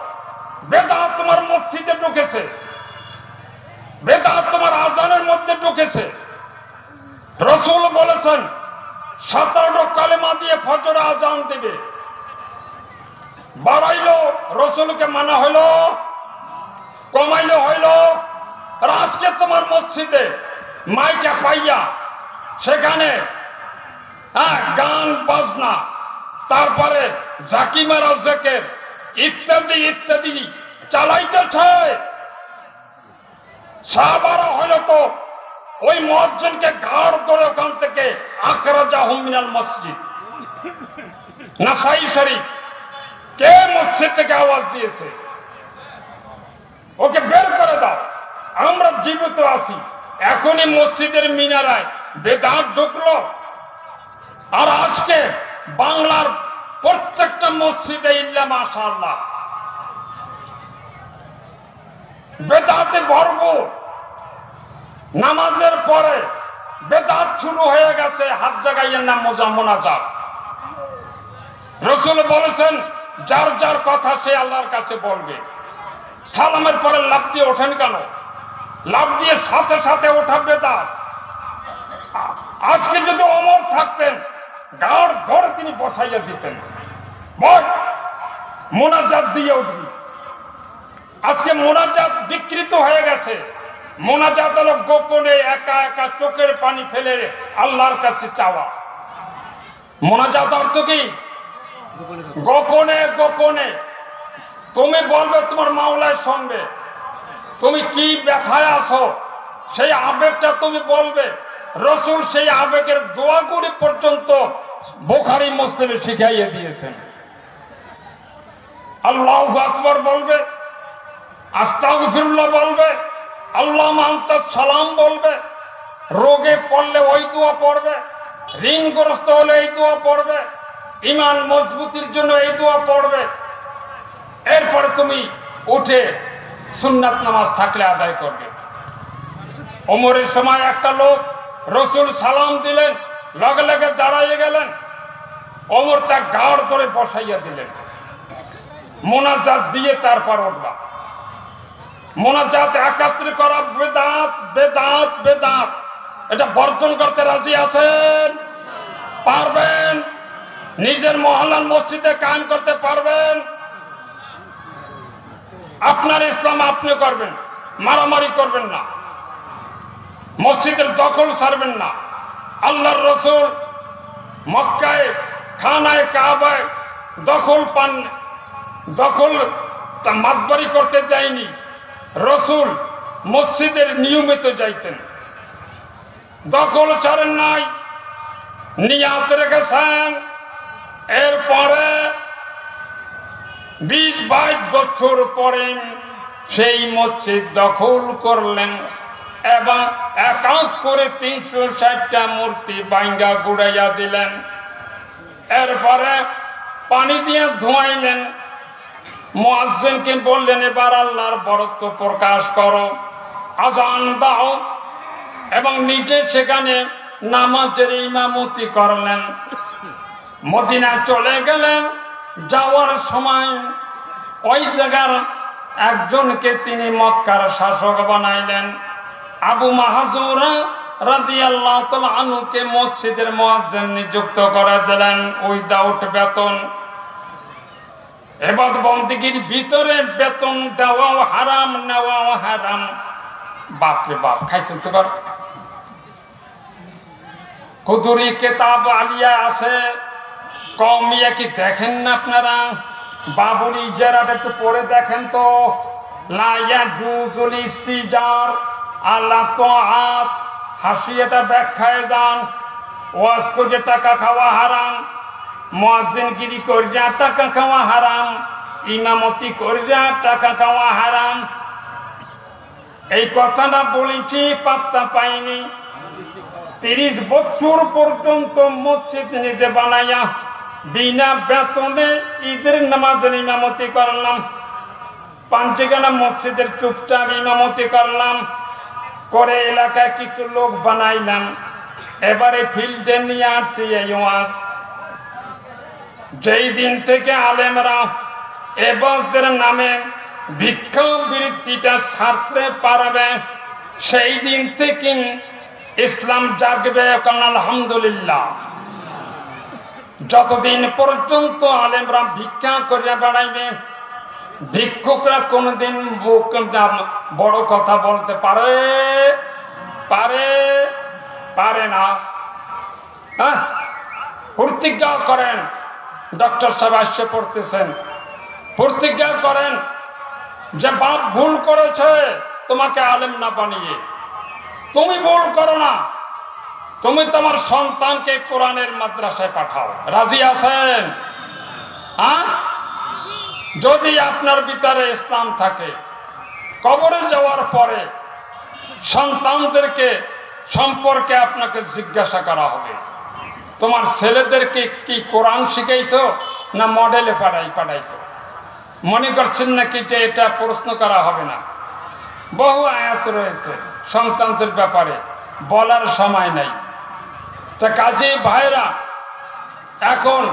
বেদাত তোমার মসজিদে ঢুকেছে, বেদাত তোমার আজানের মধ্যে ঢুকেছে। রসুল বলেছেন 17 কালেমা দিয়ে ফজর আজান দিবে। বাড়াইলো রসুলকে মানা হইল, কমাইলো হইল। আর আজকে তোমার মসজিদে মাইকা পাইয়া সেখানে গান বাজনা, তারপরে জাকিমারা জেকের ইত্যাদি ইত্যাদি চালাইতেছে। সাহাবারা হইল তো ওই মুয়াজ্জিনকে ঘাড় ধরে ওখান থেকে আখরাজাহুম মিনাল মসজিদ। নাসাই শরীফ, কে মসজিদ থেকে আওয়াজ দিয়েছে? ওকে বের করে দাও। আমরা জীবিত আছি, এখনই মসজিদের মিনারায় বেদাত ঢুকলো। আর আজকে বাংলার প্রত্যেকটা মসজিদে ইল্লা মাশাআল্লাহ বেদাতে ভরপুর। নামাজের পরে বেদাত শুরু হয়ে গেছে। হাত জাগাইয়ের নাম মোনাজাত। রসুল বলেছেন, যার যার কথা সে আল্লাহর কাছে বলবে। সালামের পরে লাফ দিয়ে ওঠেন কেন? লাফ দিয়ে সাথে সাথে ওঠা বেদাত। আজকে যদি অমর থাকতেন, গাড় ধরে তিনি বসাইয়া দিতেন, বল মোনাজাত দিয়ে উঠবি। আজকে মোনাজাত বিকৃত হয়ে গেছে। মোনাজাত হলো গোপনে একা একা চোখের পানি ফেলে আল্লাহর কাছে চাওয়া। মোনাজাত অর্থ কি? গোপনে গোপনে তুমি বলবে, তোমার মাওলায় শুনবে। তুমি কি ব্যথায় আছো সেই আবেগটা তুমি বলবে। রসুল সেই আবেগের দোয়াগুলি পর্যন্ত বুখারী মুসলিমে শিখাইয়ে দিয়েছেন। আল্লাহু আকবার বলবে, আস্তাগফিরুল্লাহ বলবে, আল্লাহুম্মা আনতাস সালাম বলবে। রোগে পড়লে ওই দোয়া পড়বে, ঋণগ্রস্ত হলে এই দোয়া পড়বে, ঈমান মজবুতির জন্য এই দোয়া পড়বে। এরপরে তুমি উঠে সুন্নাত নামাজ থাকলে আদায় করবে। ওমরের সময় একটা লোক, রসুল সালাম দিলেন, লগে লগে দাঁড়াইয়ে গেলেন। ওমর তার ঘাড় ধরে বসাইয়া দিলেন। মোনাজাত দিয়ে তারপর উঠবা। মোনাজাত একাত্রে করা বেদাত বেদাত বেদাত। এটা বর্জন করতে রাজি আছেন? পারবেন? নিজের মহল্লার মসজিদে কায়েম করতে পারবেন? আপনার ইসলাম আপনি করবেন, মারামারি করবেন না, মসজিদের দখল ছাড়বেন না। আল্লাহর রসুল মক্কায় খানায় কাবায় দখল মাতবাড়ি করতে যায়নি। রসুল মসজিদের নিয়মিত যাইতেন, দখল ছাড়েন নাই, নিয়াত রেখেছেন। এরপরে 20-22 বছর পরে সেই মসজিদ দখল করলেন এবং এক এক করে 360টা মূর্তি ভাঙ্গা গুড়াইয়া দিলেন। এরপরে পানি দিয়ে ধোয়াইলেন। মুয়াজ্জিনকে বললেন, এবার আল্লাহর বরত্ব প্রকাশ করো, আজান দাও, এবং নিজে সেখানে নামাজের ইমামতি করলেন। মদিনা চলে গেলেন। যাওয়ার সময় ওই জায়গার একজনকে তিনি মক্কার শাসক বানাইলেন। আবু মাহজুরা রাদিয়াল্লাহু তাআলা আনহুকে মসজিদের মুয়াজ্জিন নিযুক্ত করে দিলেন উইদাউট বেতন। ইবাদত বন্দেগীর ভিতরে বেতন দেওয়াও হারাম, নেওয়াও হারাম। বাপরে বাপ, খাইছেন তো? কুদুরি কিতাব আলিয়া আছে, কমিয়া কি দেখেন না আপনারা? বাবুরি ইজারাটা একটু পড়ে দেখেন তো। লা ইয়াজুজুল ইস্তিজার আলা তাআত, হাসিয়াটা ব্যাখ্যায় যান। ওয়াজ করে টাকা খাওয়া হারাম, মুয়াজ্জিনগিরি করিয়া টাকা খাওয়া হারাম, ইমামতি করিয়া টাকা খাওয়া হারাম। এই কথাটা বলেছি, পাত্তা পাইনি। 30 বছর পর্যন্ত মসজিদ নিজে বানাইয়া বিনা বেতনে ঈদের নামাজের ইমামতি করলাম। 5 মসজিদের চুপচাপ ইমামতি করলাম, করে এলাকায় কিছু লোক বানাইলাম। এবারে ফিল্ডে নিয়ে আসছি এই ওয়াজ। যেই দিন থেকে আলেমরা এবারদের নামে ভিক্ষা বৃত্তিটা ছাড়তে পারবে, সেই দিন থেকে ইসলাম জাগবে। আলহামদুলিল্লাহ। যতদিন পর্যন্ত আলেমরা ভিক্ষা করিয়া বেড়াইবে, ভিক্ষুকরা কোনদিন বড় কথা বলতে পারে না। হ্যাঁ, প্রতিজ্ঞা করেন। ডক্টর সাহেব আসছে পড়তেছেন, প্রতিজ্ঞা করেন যে বাপ ভুল করেছে তোমাকে আলেম না বানিয়ে। তুমি ভুল করো না, তুমি তোমার সন্তানকে কোরআনের মাদ্রাসায় পাঠাও। রাজি আছেন? হ্যাঁ, যদি আপনার ভিতরে ইসলাম থাকে, কবরে যাওয়ার পরে সন্তানদেরকে সম্পর্কে আপনাকে জিজ্ঞাসা করা হবে, তোমার ছেলেদেরকে কি কোরআন শিখাইছো না মডেলে পাঠাইছো? মনে করছেন নাকি যে এটা প্রশ্ন করা হবে না? বহু আয়াত রয়েছে সন্তানদের ব্যাপারে, বলার সময় নাই। তা কাজী ভাইরা, এখন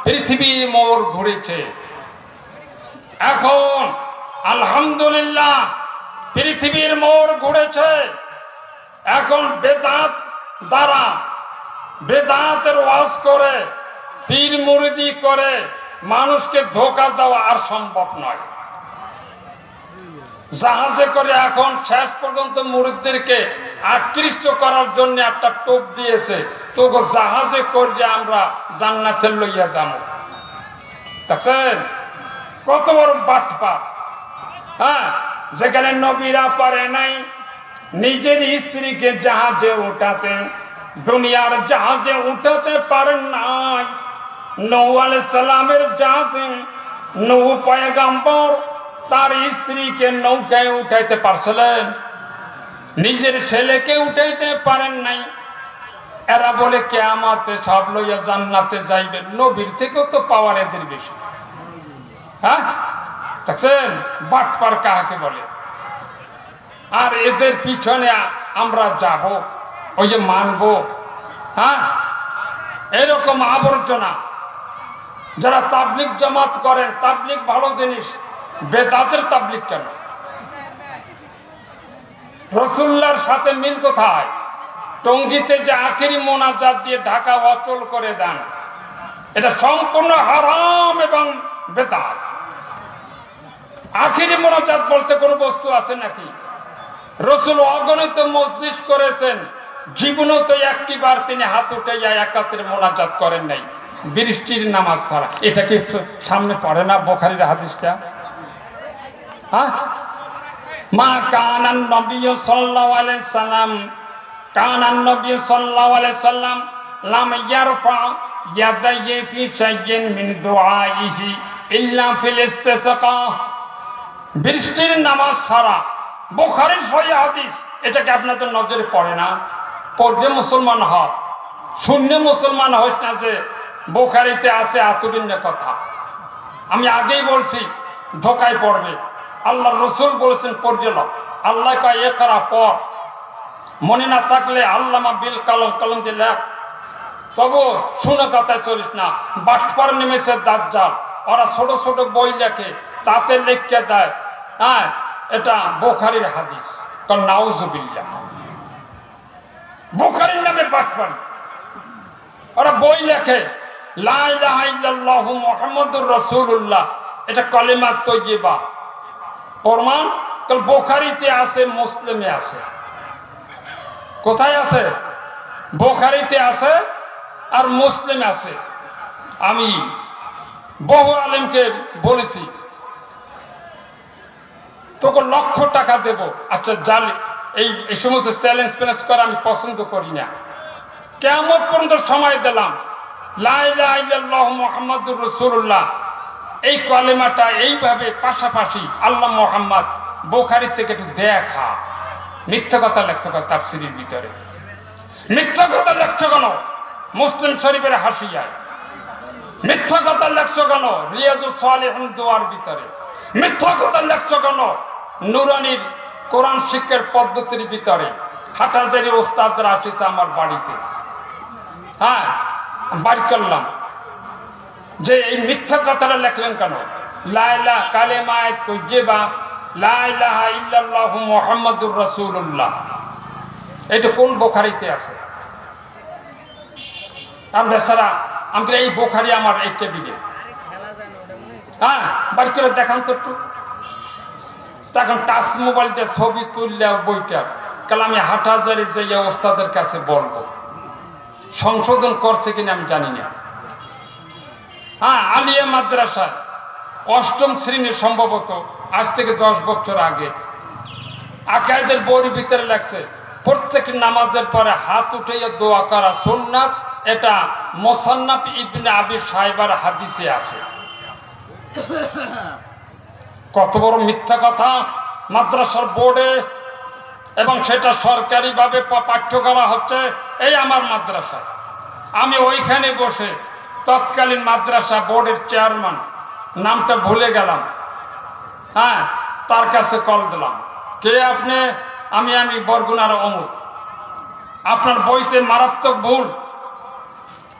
পৃথিবীর মোড় ঘুরেছে। এখন আলহামদুলিল্লাহ পৃথিবীর মোড় ঘুরেছে। এখন বেদাত দ্বারা, বেদাতের ওয়াজ করে, পীর মুরিদি করে মানুষকে ধোঁকা দেওয়া আর সম্ভব নয়। জাহাজে করে এখন শেষ পর্যন্ত মুরিদদেরকে আকৃষ্ট করার জন্য একটা টোপ দিয়েছে, তো জাহাজে করে আমরা জান্নাতে লইয়া যাবো। দেখছেন কত বড় বাটপা? হ্যাঁ, যেখানে নবীরা পারে নাই নিজের স্ত্রীকে জাহাজে উঠাতে, দুনিয়ার জাহাজে উঠাতে পারেন নাই। নূহ আলাইহিস সালামের জাহাজে নূহ পয়গম্বর তার স্ত্রীকে নৌকায় উঠাইতে পারছিলেন, নিজের ছেলেকে উঠাইতে পারেন নাই। এরা বলে কিয়ামতে সব লইয়া জান্নাতে যাইবে। নবীর থেকেও তো পাওয়ার এদের বেশি। হ্যাঁ, দেখছেন বাটপার কাহাকে বলে? আর এদের পিছনে আমরা যাব, ওই যে মানব। হ্যাঁ, এরকম আবর্জনা যারা তাবলিগ জামাত করেন, তাবলিগ ভালো জিনিস, বেদাতের তাবলিগ কেন? রাসূলুল্লাহর সাথে মিল কোথায়? টঙ্গীতে যে আখেরি মোনাজাত দিয়ে ঢাকা অচল করে দেন, এটা সম্পূর্ণ হারাম এবং বেদাত। আখেরি মোনাজাত বলতে কোনো বস্তু আছে নাকি? রাসূল অগণিত মজলিস করেছেন, জীবনে তো একটিবার তিনি হাত উঠাইয়া একাত্রে মোনাজাত করেন নাই। বৃষ্টির নামাজ ছাড়া। এটা কি সামনে পড়ে না বুখারীর হাদিসটা? হ্যাঁ, মা কানান নবী সাল্লাল্লাহু আলাইহি সাল্লাম কানান নবী সাল্লাল্লাহু আলাইহি সাল্লাম লাম ইয়ারফা ইয়াদাইহি ফি শাইইন মিন দুআইহি ইল্লা ফিল ইসতিসকা। বৃষ্টির নামাজ ছাড়া, বুখারীর সহিহ হাদিস। এটাকে আপনাদের নজরে পড়ে না? পড়বে মুসলমান হয়, শূন্য মুসলমান হইস না যে বুখারীতে আছে আতুবিনের কথা। আমি আগেই বলছি ধোকায় পড়বে। আল্লাহ রসুল বলেছেন পড়বে না। আল্লাহ কয় একরা পড়, মনে না থাকলে আল্লামা বিল কলম, কলম দিয়ে লেখ। তবু শুনে কথায় চলিস না। বাটপার নেমেছে দাজ্জাল, ওরা ছোট ছোট বই লেখে, তাতে লিখে দেয় হ্যাঁ এটা বুখারীর হাদিস। নাউজুবিল্লাহ, বুখারীর নামে বাটপার। ওরা বই লেখে লা ইলাহা ইল্লাল্লাহু মুহাম্মাদুর রাসূলুল্লাহ, এটা কালেমা তাইয়্যিবা। প্রমাণ বুখারীতে আছে, মুসলিমে আছে। কোথায় আছে? বুখারীতে আছে আর মুসলিমে আছে। আমি বহু আলেমকে বলেছি তোকে লক্ষ টাকা দেব। আচ্ছা জালি এই সমস্ত চ্যালেঞ্জ প্যালেঞ্জ করে আমি পছন্দ করি না। কিয়ামত পর্যন্ত সময় দিলাম, লা ইলাহা ইল্লাল্লাহু মুহাম্মাদুর রাসূলুল্লাহ এই কালেমাটা এইভাবে পাশাপাশি আল্লাহ মুহাম্মদ বুখারী থেকে একটু দেখা। মিথ্যা কথা লেখছো তাফসীরের ভিতরে, মিথ্যা কথা লেখছো কেন মুসলিম শরীফের হাসিয়ায়? মিথ্যা কথা লেখছো কেন রিয়াজুস সালিহিন দোয়ার ভিতরে? মিথ্যা কথা লেখছো কেন নুরানির কোরআন শিক্ষার পদ্ধতির ভিতরে? হাটাজারি ওস্তাদরা আসছে আমার বাড়িতে, হ্যাঁ বাড়ি করলাম যে এই মিথ্যা কথাটা লেখলেন কেন? লা ইলাহা কালেমায়ে তাইয়্যিবা, লা ইলাহা ইল্লাল্লাহু মুহাম্মাদুর রাসূলুল্লাহ, এটা কোন বুখারীতে আছে? আর বেচারা আমাকে এই বুখারী আমার এই টেবিলে, হ্যাঁ বাড়ি করে দেখান তো একটু। তখন টাচ মোবাইল দিয়ে ছবি তুললে বইটা কাল আমি হাটাজারি যে ওস্তাদের কাছে বলবো, সংশোধন করছে কিনা আমি জানি না। হ্যাঁ আলিয়া মাদ্রাসায় 8ম শ্রেণী সম্ভবত, আজ থেকে 10 বছর আগে আকায়েদের বইয়ের ভিতরে লেখছে প্রত্যেক নামাজের পরে হাত উঠাইয়া দোয়া করা সুন্নাত। এটা মুসান্নাফ ইবনে আবি শাইবার হাদিসে আছে। কত বড় মিথ্যা কথা মাদ্রাসার বোর্ডে, এবং সেটা সরকারিভাবে পাঠ্য করা হচ্ছে এই আমার মাদ্রাসায়। আমি ওইখানে বসে তৎকালীন মাদ্রাসা বোর্ডের চেয়ারম্যান, নামটা ভুলে গেলাম, হ্যাঁ তার কাছে কল দিলাম, কে আপনি? আমি বরগুনার অমুক, আপনার বইতে মারাত্মক ভুল,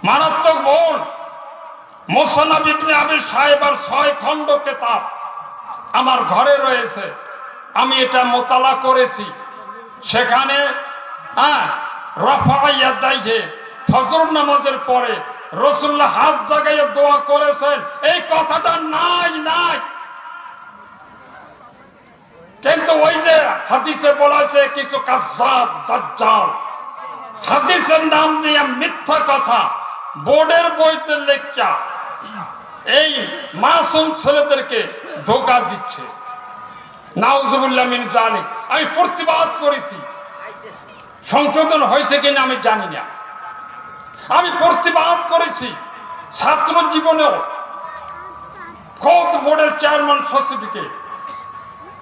মারাত্মক ভুল। মুসান্নাফ ইবনে আবি শাইবার 6 খণ্ড কিতাব আমার ঘরে রয়েছে, আমি এটা মোতালা করেছি। সেখানে হ্যাঁ রফা ইয়াদাইহি ফজর নামাজের পরে রাসূলুল্লাহ হাত জাগাইয়া দোয়া করেছেন, এই কথাটা নাই নাই। কিন্তু ওই যে হাদিসে বলা আছে কিছু কাযযাব দাজ্জাল, হাদিসের নাম দিয়ে মিথ্যা কথা বোর্ডের বইতে লেখা এই মাসুম ছেলেদেরকে ধোঁকা দিচ্ছে। নাউজুবিল্লাহ মিন যালিক। আমি প্রতিবাদ করেছি, সংশোধন হয়েছে কিনা আমি জানি না। আমি প্রতিবাদ করেছি ছাত্র জীবনেও। কত বোর্ডের চেয়ারম্যান সচিবকে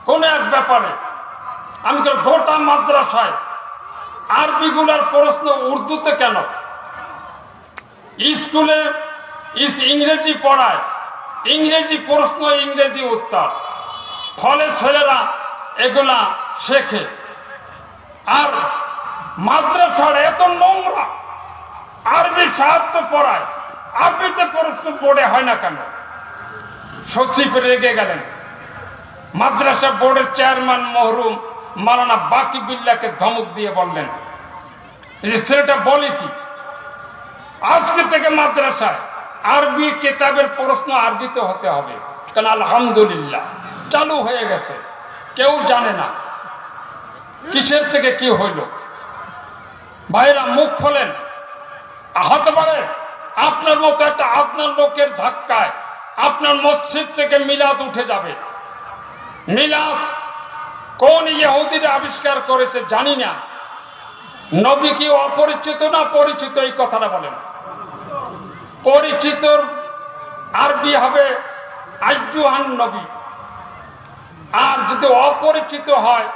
কোন এক ব্যাপারে আমি গোটা মাদ্রাসায় আরবিগুলার প্রশ্ন উর্দুতে কেন? স্কুলে ইংরেজি পড়ায়, ইংরেজি প্রশ্ন ইংরেজি উত্তর, ফলে ছেলেরা এগুলা শেখে। আর মাদ্রাসার এত নোংরা, আরবি সাহিত্য পড়ায়, আরবিতে প্রশ্ন বোর্ডে হয় না কেন? সচিব রেগে গেলেন। মাদ্রাসা বোর্ডের চেয়ারম্যান মরহুম মাওলানা বাকি বিল্লাহকে ধমক দিয়ে বললেন, এই ছেলেটা বলে কি আজকে থেকে মাদ্রাসায় আরবি কিতাবের প্রশ্ন আরবিতে হতে হবে। কারণ আলহামদুলিল্লাহ চালু হয়ে গেছে, কেউ জানে না কিসের থেকে কি হইল। ভাইরা মুখ খোলেন, হতে পারে আপনার মতো একটা আপনার লোকের ধাক্কায় আপনার মসজিদ থেকে মিলাদ উঠে যাবে। মিলাদ কোন ইহুদিরা আবিষ্কার করেছে জানি না। নবী কি অপরিচিত না পরিচিত, এই কথাটা বলেন। পরিচিত আরবি হবে আইয়ুহান নবী, আর যদি অপরিচিত হয়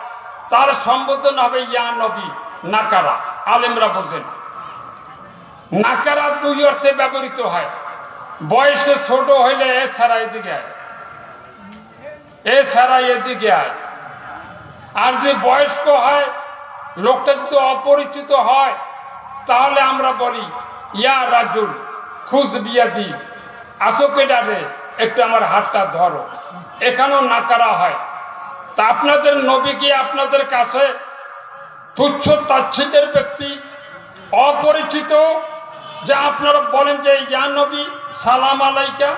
তার সম্বোধন হবে ইয়া নবী, নাকারা। আলেমরা বোঝেন নাকারা দুই অর্থে ব্যবহৃত হয়। বয়সে ছোট হইলে এ ছাড়া এদিকে আয়, এ ছাড়া এদিকে আয়। আর যদি বয়স্ক হয়, লোকটা যদি অপরিচিত হয়, তাহলে আমরা বলি ইয়া রাজুল খুশ বিয়া দি, আসো পেটারে একটু আমার হাতটা ধরো। এখানেও নাকারা হয়। তা আপনাদের নবী কি আপনাদের কাছে তুচ্ছ তাচ্ছিল্যের ব্যক্তি, অপরিচিত, যে আপনারা বলেন যে ইয়া নবী সালাম আলাইকা?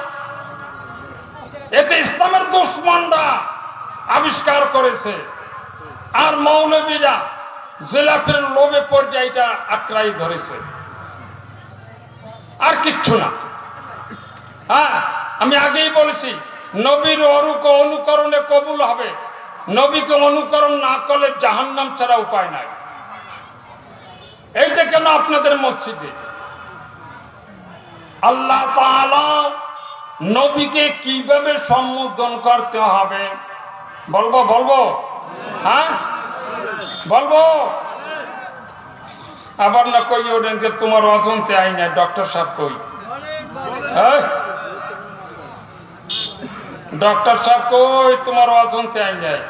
এতে ইসলামের দুশমনরা আবিষ্কার করেছে, আর মৌলবীরা জেলাফের লোভে পর্যায়ে এটা আঁকড়াই ধরেছে, আর কিচ্ছু না। হ্যাঁ, আমি আগেই বলেছি নবীর অনুকরণে কবুল হবে। নবীকে অনুকরণ না করলে জাহান্নাম ছাড়া উপায় নাই। এইটা কেন আপনাদের মসজিদে? আল্লাহ তাআলা নবীকে কিভাবে সম্বোধন করতে হবে বলবো? হ্যাঁ বলবো। আবার না কই ওঠেন যে তোমার অজন্তে আই না, ডক্টর সাহেব কই? হ্যাঁ, ডক্টর সাহেব কই তোমার অজন্তে আই নাই?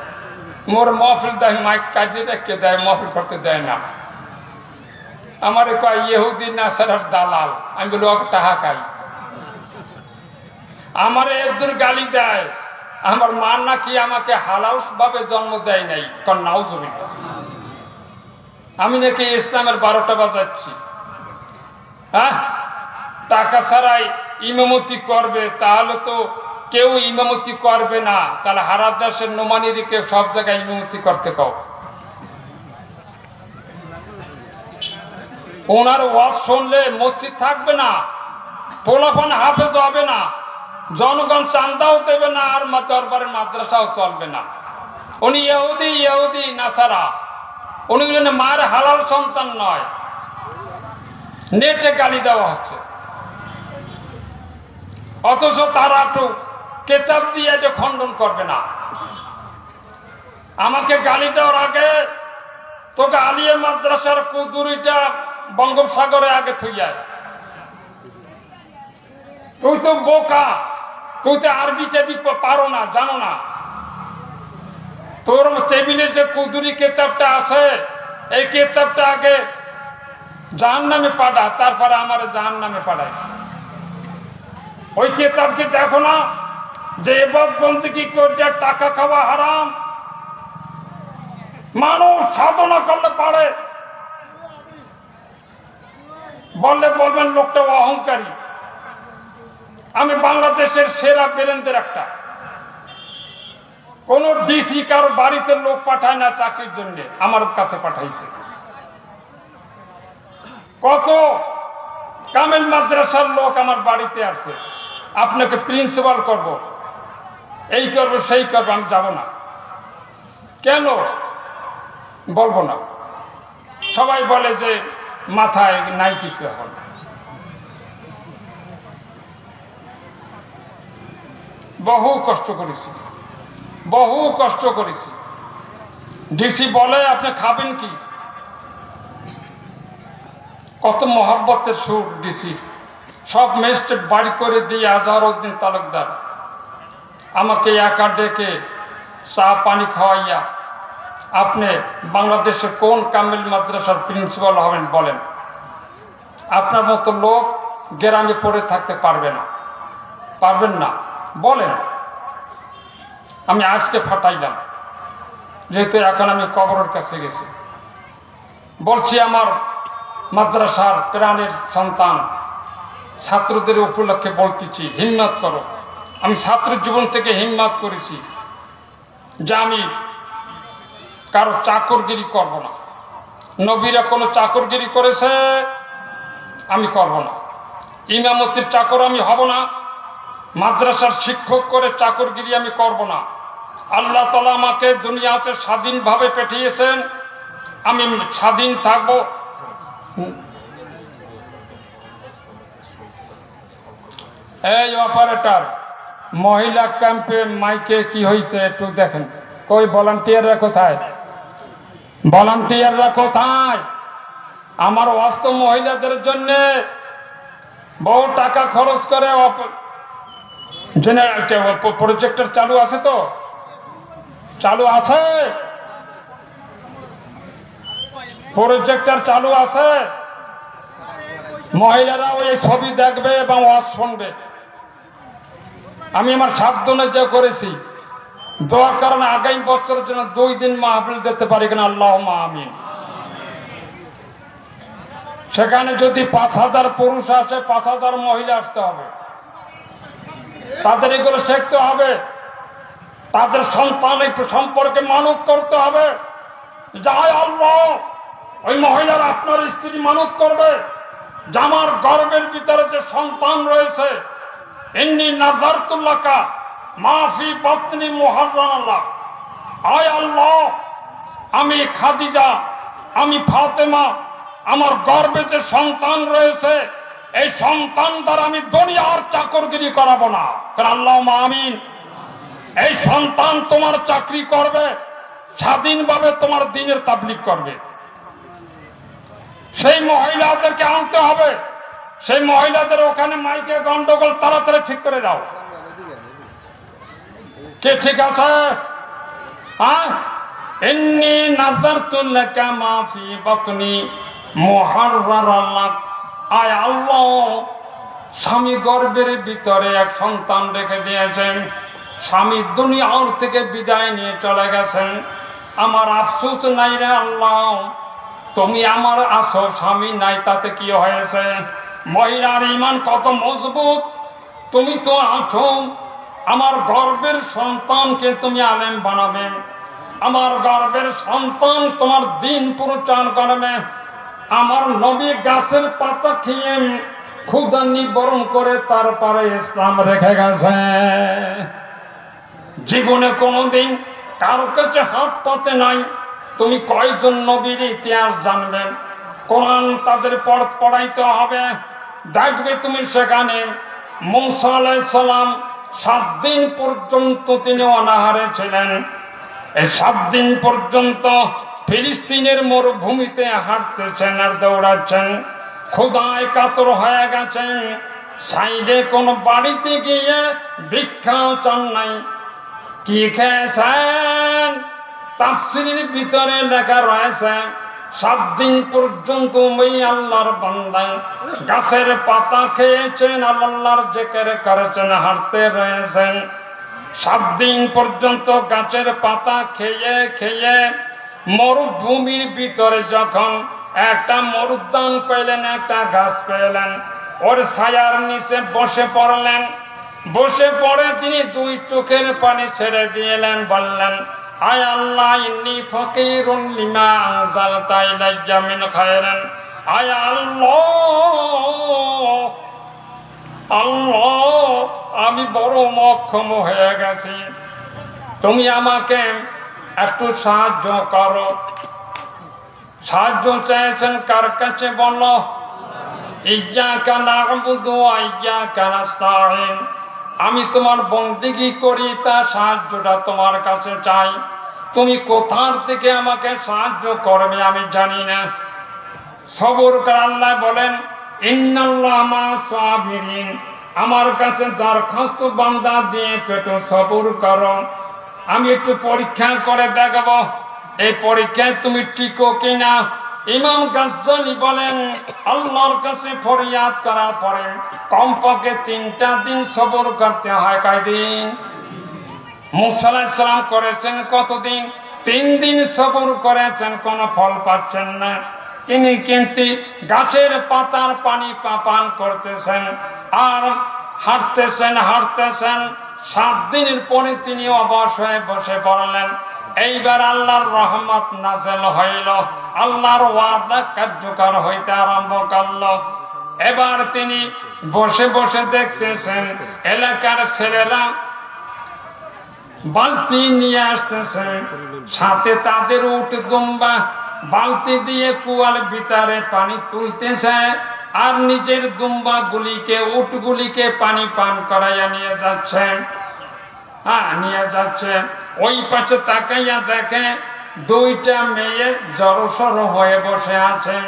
মোর মহফিল দেয়, মাইক কাজে রেখে দেয়, মহফিল করতে দেয় না। আমার কয় ইহুদি নাসারার দালাল। আমি বলি টাকা খাই। আমার একজন গালি দেয়, আমার মা নাকি আমাকে হালাল ভাবে জন্ম দেয় নাই। নাউজুবিল্লাহ, আমি নাকি ইসলামের 12টা বাজাচ্ছি। হ্যাঁ, টাকা ছাড়াই ইমামতি করবে, তাহলে তো কেউ ইমামতি করবে না। তাহলে হারাদাসের নোমানিরিকে সব জায়গায় ইমামতি করতে কও। ওনার ওয়াজ শুনলে মসজিদ থাকবে না, পোলাপান হাফেজ হবে না, জনগণ চান্দাও দেবে না, আর দরবারের মাদ্রাসাও চলবে না। উনি ইহুদি নাসারা, উনি মার হালাল সন্তান নয়। নেটে গালি দেওয়া হচ্ছে, অথচ তারা তো কেতাব দিয়ে এটা খণ্ডন করবে না। আমাকে গালি দেওয়ার আগে তোকে আলিয়া মাদ্রাসার কুদুরিটা বঙ্গোপসাগরে আগে থইয়ায়। তুই তো বোকা, তুই তো আরবি টেবি পারো না, জানো না। তোর টেবিলে যে কুদুরি কেতাবটা আছে, এই কেতাবটা আগে জাহান্নামে পাঠা, তারপরে আমার জাহান্নামে পাঠাইছে। ওই কেতাবকে দেখো না যে এবার বন্দেগী করে টাকা খাওয়া হারাম, মানুষ সাধনা করলে পারে। বললে বলবেন লোকটা অহংকারী। আমি বাংলাদেশের সেরা ব্রেনদের একটা। কোন ডিসি কারো বাড়িতে লোক পাঠায় না চাকরির জন্য, আমার কাছে পাঠাইছে। কত কামেল মাদ্রাসার লোক আমার বাড়িতে আছে, আপনাকে প্রিন্সিপাল করব, এই করব সেই করব। আমি যাব না। কেন বলবো না? সবাই বলে যে মাথায় নাই কিছু। এখন বহু কষ্ট করেছি, বহু কষ্ট করেছি। ডিসি বলে আপনি খাবেন কি? কত মহব্বতের সুর ডিসি। সব ম্যাজিস্ট্রেট বাড়ি করে দিয়ে আজহারউদ্দিন তালুকদার আমাকে একা ডেকে চা পানি খাওয়াইয়া, আপনি বাংলাদেশের কোন কামেল মাদ্রাসার প্রিন্সিপাল হবেন বলেন? আপনার মতো লোক গ্রামে পড়ে থাকতে পারবে না, পারবেন না, বলেন। আমি আজকে ফাটাইলাম, যেহেতু এখন আমি কবরের কাছে গেছি। বলছি আমার মাদ্রাসার প্রাণের সন্তান ছাত্রদের উপলক্ষে বলতেছি, হিম্মত করো। আমি ছাত্র জীবন থেকে হিম্মত করেছি যে আমি কারো চাকরগিরি করব না। নবীরা কোনো চাকরগিরি করেছে, আমি করব না। ইমামতির চাকর আমি হব না, মাদ্রাসার শিক্ষক করে চাকরগিরি আমি করব না। আল্লাহ তাআলা আমাকে দুনিয়াতে স্বাধীনভাবে পাঠিয়েছেন, আমি স্বাধীন থাকব। এই অপারেটর, মহিলা ক্যাম্পে মাইকে কি হয়েছে একটু দেখেন। কই ভলান্টিয়াররা কোথায়? ভলান্টিয়াররা কোথায়? আমার ওয়াজ তো মহিলাদের জন্য, বহু টাকা খরচ করে। প্রজেক্টর চালু আছে তো? চালু আছে? প্রজেক্টর চালু আছে? মহিলারা ওই ছবি দেখবে এবং ওয়াজ শুনবে। আমি আমার সাধ্যনে যা করেছি, দোয়ার কারণে আগামী বছরের জন্য 2 দিন মাহফিল দিতে পারি কিনা, আল্লাহুম্মা আমিন। সেখানে যদি 5000 পুরুষ আসে, 5000 মহিলা আসতে হবে। তাদের এগুলো শিখতে হবে, তাদের সন্তান সম্পর্কে মানত করতে হবে। যাই আল্লাহ, ওই মহিলার আপনার স্ত্রী মানত করবে যে আমার গর্ভের ভিতরে যে সন্তান রয়েছে, ইন্নী নাযারতু লাকা মা ফি বাতনি মুহাররারান লাক। আয় আল্লাহ, আমি খাদিজা, আমি ফাতেমা, আমার গর্ভে যে সন্তান রয়েছে, এই সন্তান দ্বারা আমি দুনিয়ার চাকরগিরি করাবো না। আল্লাহুম্মা আমিন। এই সন্তান তোমার চাকরি করবে, স্বাধীনভাবে তোমার দ্বীনের তাবলীগ করবে। সেই মহিলাদেরকে আনতে হবে। সেই মহিলাদের ওখানে মাইকে গন্ডগোল তাড়াতাড়ি ঠিক করে দাও। কে ঠিক আছে? হ্যাঁ, ইন্নী নাযারতু লাকা মা ফি বাতনি মুহাররারান লাক। আয় আল্লাহ, স্বামী গর্ভের ভিতরে এক সন্তান রেখে দিয়েছেন, স্বামী দুনিয়ার থেকে বিদায় নিয়ে চলে গেছেন। আমার আফসোস নাই রে আল্লাহ, তুমি আমার আছো, স্বামী নাই, তাতে কি হয়েছে? মহিলার ঈমান কত মজবুত। তুমি তো আছো, আমার গর্ভের সন্তানকে তুমি আলেম বানাবে, আমার গর্ভের সন্তান তোমার দ্বীন প্রচার করবে। আমার নবী গাছের পাতা খেয়ে ক্ষুধা নিবারণ করে তারপরে ইসলাম রেখে গেছে। জীবনে কোনোদিন কারো কাছে হাত পাতে নাই। তুমি কয়জন নবীর ইতিহাস জানবেন? কোরআন তাদের পড়াইতে হবে। দেখবে তুমি সেখানে মূসা আলাইহিস সালাম 7 দিন পর্যন্ত তিনি অনাহারে ছিলেন। এই 7 দিন পর্যন্ত ফিলিস্তিনের মরুভূমিতে হাঁটতেছেন আর দৌড়াচ্ছেন, ক্ষুধায় কাতর হয়ে গেছেন। সাইডে কোন বাড়িতে গিয়ে ভিক্ষা চান নাই। কি খেয়েছেন? তাফসীরের ভিতরে লেখা রয়েছে 7 দিন পর্যন্ত ওই আল্লাহর বান্দা গাছের পাতা খেয়েছেন, আল্লাহর জিকির করেছেন, হাঁটতে রয়েছেন। 7 দিন পর্যন্ত গাছের পাতা খেয়ে খেয়ে মরুভূমির ভিতরে যখন একটা মরুদ্যান পেলেন, একটা গাছ পেলেন, ওর ছায়ার নিচে বসে পড়লেন। বসে পড়ে তিনি 2 চোখের পানি ছেড়ে দিলেন, বললেন, আয় আল্লাহ, ইন্নী ফাকিরুন লিমা আনজালতা ইলাইয়া মিন খায়রিন। আয় আল্লাহ, আল্লাহ, আমি বড় অক্ষম হয়ে গেছি, তুমি আমাকে একটু সাহায্য করো। সাহায্য চেয়েছেন কার কাছে? বলো, ইয়্যাকা না'বুদু ওয়া ইয়্যাকা নাস্তাঈন। আমি তোমার বন্দেগী করি, তা সাহায্যটা তোমার কাছে চাই। তুমি কোথার থেকে আমাকে সাহায্য করবে আমি জানি না। সবর কর। আল্লাহ বলেন, ইন্নাল্লাহা মা'আস সাবিরিন। আমার কাছে দরখাস্ত বান্দা দিয়েছো, একটু সবর করো, আমি একটু পরীক্ষা করে দেখব এই পরীক্ষায় তুমি টিকো কিনা। ইমাম গাজ্জালি বলেন, আল্লাহর কাছে ফরিয়াদ করার পরে কমপক্ষে 3টা দিন সবর করতে হয়। কয়দিন? মূসা আলাইহিস সালাম করেছেন কতদিন? 3 দিন সবর করেছেন, কোনো ফল পাচ্ছেন না। তিনি কিন্তু গাছের পাতার পানি পান করতেছেন আর হাঁটতেছেন। 7 দিনের পরে তিনি অবশ হয়ে বসে পড়লেন। এইবার আল্লাহর রহমত নাযিল হইল, আল্লাহর ওয়াদা কার্যকর হইতে আরম্ভ করল। এবার তিনি বসে বসে দেখতেছেন এলাকার ছেলেরা বালতি নিয়ে আসতেছে, সাথে তাদের উট দুম্বা বালতি দিয়ে কুয়ার ভিতরে পানি তুলতেছে আর নিজের দুম্বা গুলিকে উটগুলিকে পানি পান করাইয়া নিয়ে যাচ্ছে। নিয়ে যাচ্ছে। ওই পাশে তাকাইয়া দেখে দুইটা মেয়ে জড়সড় হয়ে বসে আছেন,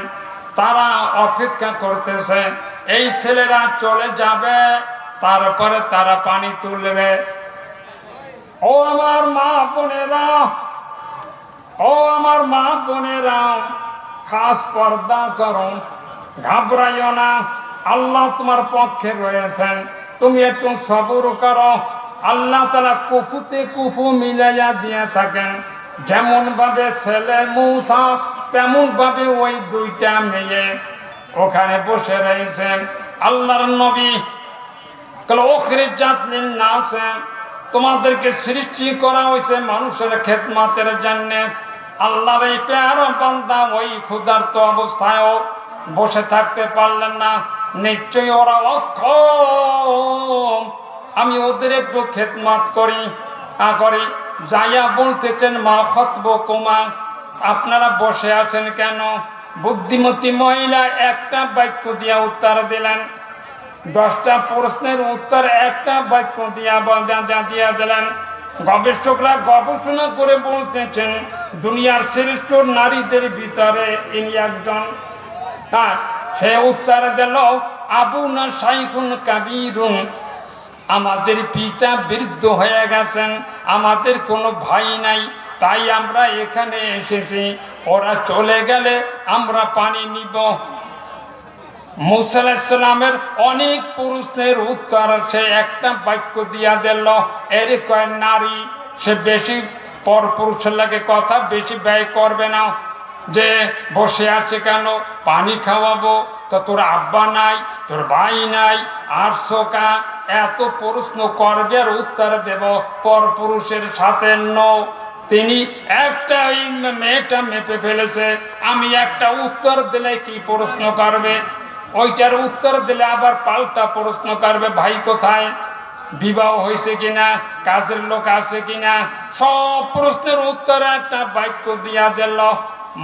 তারা অপেক্ষা করতেছে এই ছেলেরা চলে যাবে, তারপরে তারা পানি তুলবে। ও আমার মা বোনেরা, ও আমার মা বোনেরা, খাস পর্দা করো, ঘাবড়াইও না, আল্লাহ তোমার পক্ষে রয়েছেন, তুমি একটু সবর করো। আল্লাহ তাআলা কুফুতে কুফু মিলাইয়া দিয়ে থাকেন। যেমন ভাবে ছেলে মূসা, তেমন ভাবে ওই দুইটা মেয়ে ওখানে বসে রয়েছেন। আল্লাহর নবী কল উখরিজাত লিন-নাস, তোমাদেরকে সৃষ্টি করা হয়েছে মানুষের খেদমতের জন্য। আল্লাহর এই প্যারা বান্দা ওই ক্ষুধার্ত অবস্থায়ও বসে থাকতে পারলেন না, নিশ্চয়ই ওরা অক্ষম, আমি ওদের একটু খেদমত করি। যাইয়া বলতেছেন মা খতবকুমা, আপনারা বসে আছেন কেন? বুদ্ধিমতী মহিলা একটা বাক্য দিয়া উত্তর দিলেন, 10টা প্রশ্নের উত্তর একটা বাক্য দিয়া দিয়া দিলেন। গবেষকরা গবেষণা করে বলতেছেন দুনিয়ার শ্রেষ্ঠ নারীদের ভিতরে ইনি একজন। সে উত্তর দিল আবুনা শাইখুন কাবীরুন, আমাদের পিতা বৃদ্ধ হয়ে গেছেন, আমাদের কোনো ভাই নাই, তাই আমরা এখানে এসেছি, ওরা চলে গেলে আমরা পানি নিব। মুসা আলাইহিস সালামের অনেক প্রশ্নের উত্তর সে একটা বাক্য দিয়া দিল, এর কয় নারী, সে বেশি পরপুরুষের লাগে কথা বেশি ব্যয় করবে না, যে বসে আছে কেন, পানি খাওয়াবো, তো তোর আব্বা নাই, তোর ভাই নাই, আর সোকা এত প্রশ্ন করবে আর উত্তর দেব পরপুরুষের সাথে নো। তিনি একটা মেয়েটা মেপে ফেলেছে, আমি একটা উত্তর দিলে কি প্রশ্ন করবে, ওইটার উত্তর দিলে আবার পাল্টা প্রশ্ন করবে ভাই কোথায়, বিবাহ হয়েছে কিনা, কাজের লোক আছে কিনা, সব প্রশ্নের উত্তরে একটা বাক্য দিয়া দিল।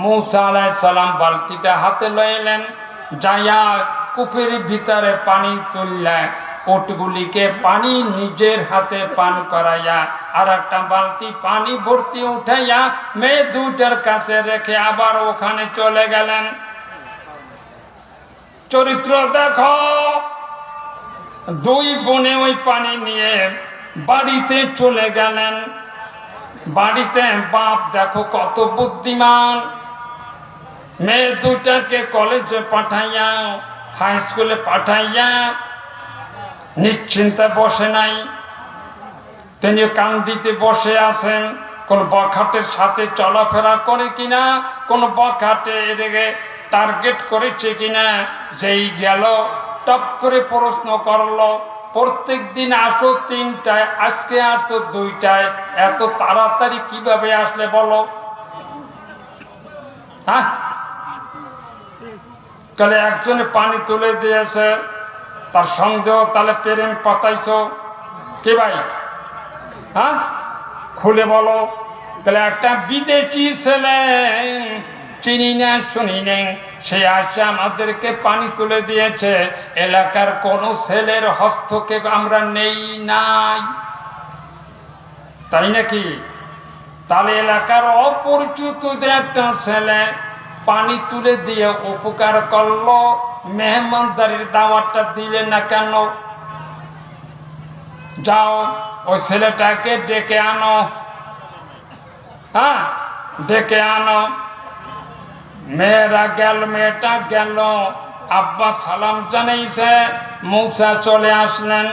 মুসা আলাইহিস সালাম বালতিটা হাতে লইলেন, যাইয়া কূপের ভিতরে পানি তুললেন, উটগুলিকে পানি নিজের হাতে পান করাইয়া আর একটা বালতি পানি ভর্তি উঠাইয়া মেয়ে দুইটার কাছে রেখে আবার ওখানে চলে গেলেন। চরিত্র দেখো, দুই বোনে ওই পানি নিয়ে বাড়িতে চলে গেলেন। বাড়িতে বাপ দেখো কত বুদ্ধিমান, মেয়ে দুটাকে কলেজে পাঠাইয়া হাই স্কুলে পাঠাইয়া নিশ্চিন্তে বসে নাই, তিনি কান্দিতে বসে আছেন, কোন বখাটের সাথে চলাফেরা করে কিনা, কোন বখাটে এদিকে টার্গেট করেছে কিনা। যেই গেল টপ করে প্রশ্ন করলো, প্রত্যেক দিন আসো 3টায়, আজকে আসো 2টায়, এত তাড়াতাড়ি কিভাবে আসলে বলো? তাহলে একজনে পানি তুলে দিয়েছে, তার সন্দেহ, তাহলে প্রেম পাতাইছো কে ভাই? খুলে বলো। তাহলে একটা বিদেশি ছেলে, চিনি না শুনি নেই, সে আসে আমাদেরকে পানি তুলে দিয়েছে, এলাকার কোনো ছেলের হস্তক্ষেপ আমরা নেই নাই, তাই নাকি? তাহলে এলাকার অপরিচিত একটা ছেলে পানি তুলে দিয়ে উপকার করলো, মেহমানদারির দাওয়াতটা দিলে না কেন? যাও ওই ছেলেটাকে ডেকে আনো, ডেকে আনো। মেয়েরা গেল, মেয়েটা গেল, আব্বা সালাম জানাইছে, মুসা চলে আসলেন।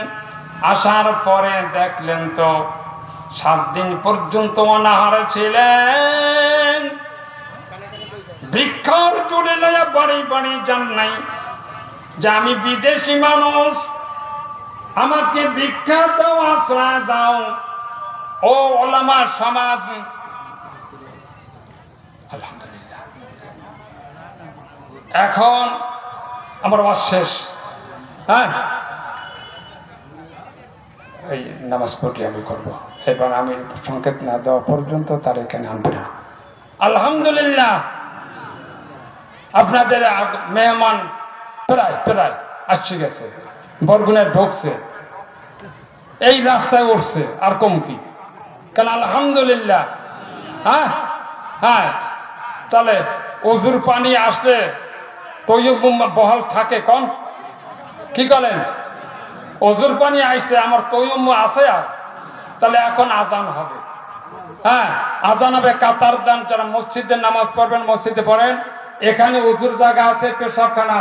আসার পরে দেখলেন তো 7 দিন পর্যন্ত অনাহারে ছিলেন, ভিক্ষার চলে লয়া বাড়ি বাড়ি যান নাই যে আমি বিদেশি মানুষ, আমাকে ভিক্ষা দাও, আশ্রয় দাও। ও ওলামা সমাজ, আলহামদুলিল্লাহ, এখন আমার ওয়াজ শেষ। হ্যাঁ, এই নামাজ পড়ি আমি করব। এবার আমি সংকেত না দেওয়া পর্যন্ত তার এখানে আনবে না। আলহামদুলিল্লাহ, আপনাদের মেহমান প্রায় প্রায় আসছে গেছে, বরগুনে ঢুকছে, এই রাস্তায় উঠছে, আর কম কি? কেন আলহামদুলিল্লাহ। হ্যাঁ হ্যাঁ, তাহলে অজুর পানি আসলে তৈয়ব বহাল থাকে। কোন কি করেন? অজুর পানি আইছে, আমার তৈয়ব আছে। আর তাহলে এখন আজান হবে। হ্যাঁ, আজান হবে। কাতার দান, যারা মসজিদে নামাজ পড়বেন মসজিদে পড়েন, এখানে অজুর জায়গা আছে, পেশাবখানা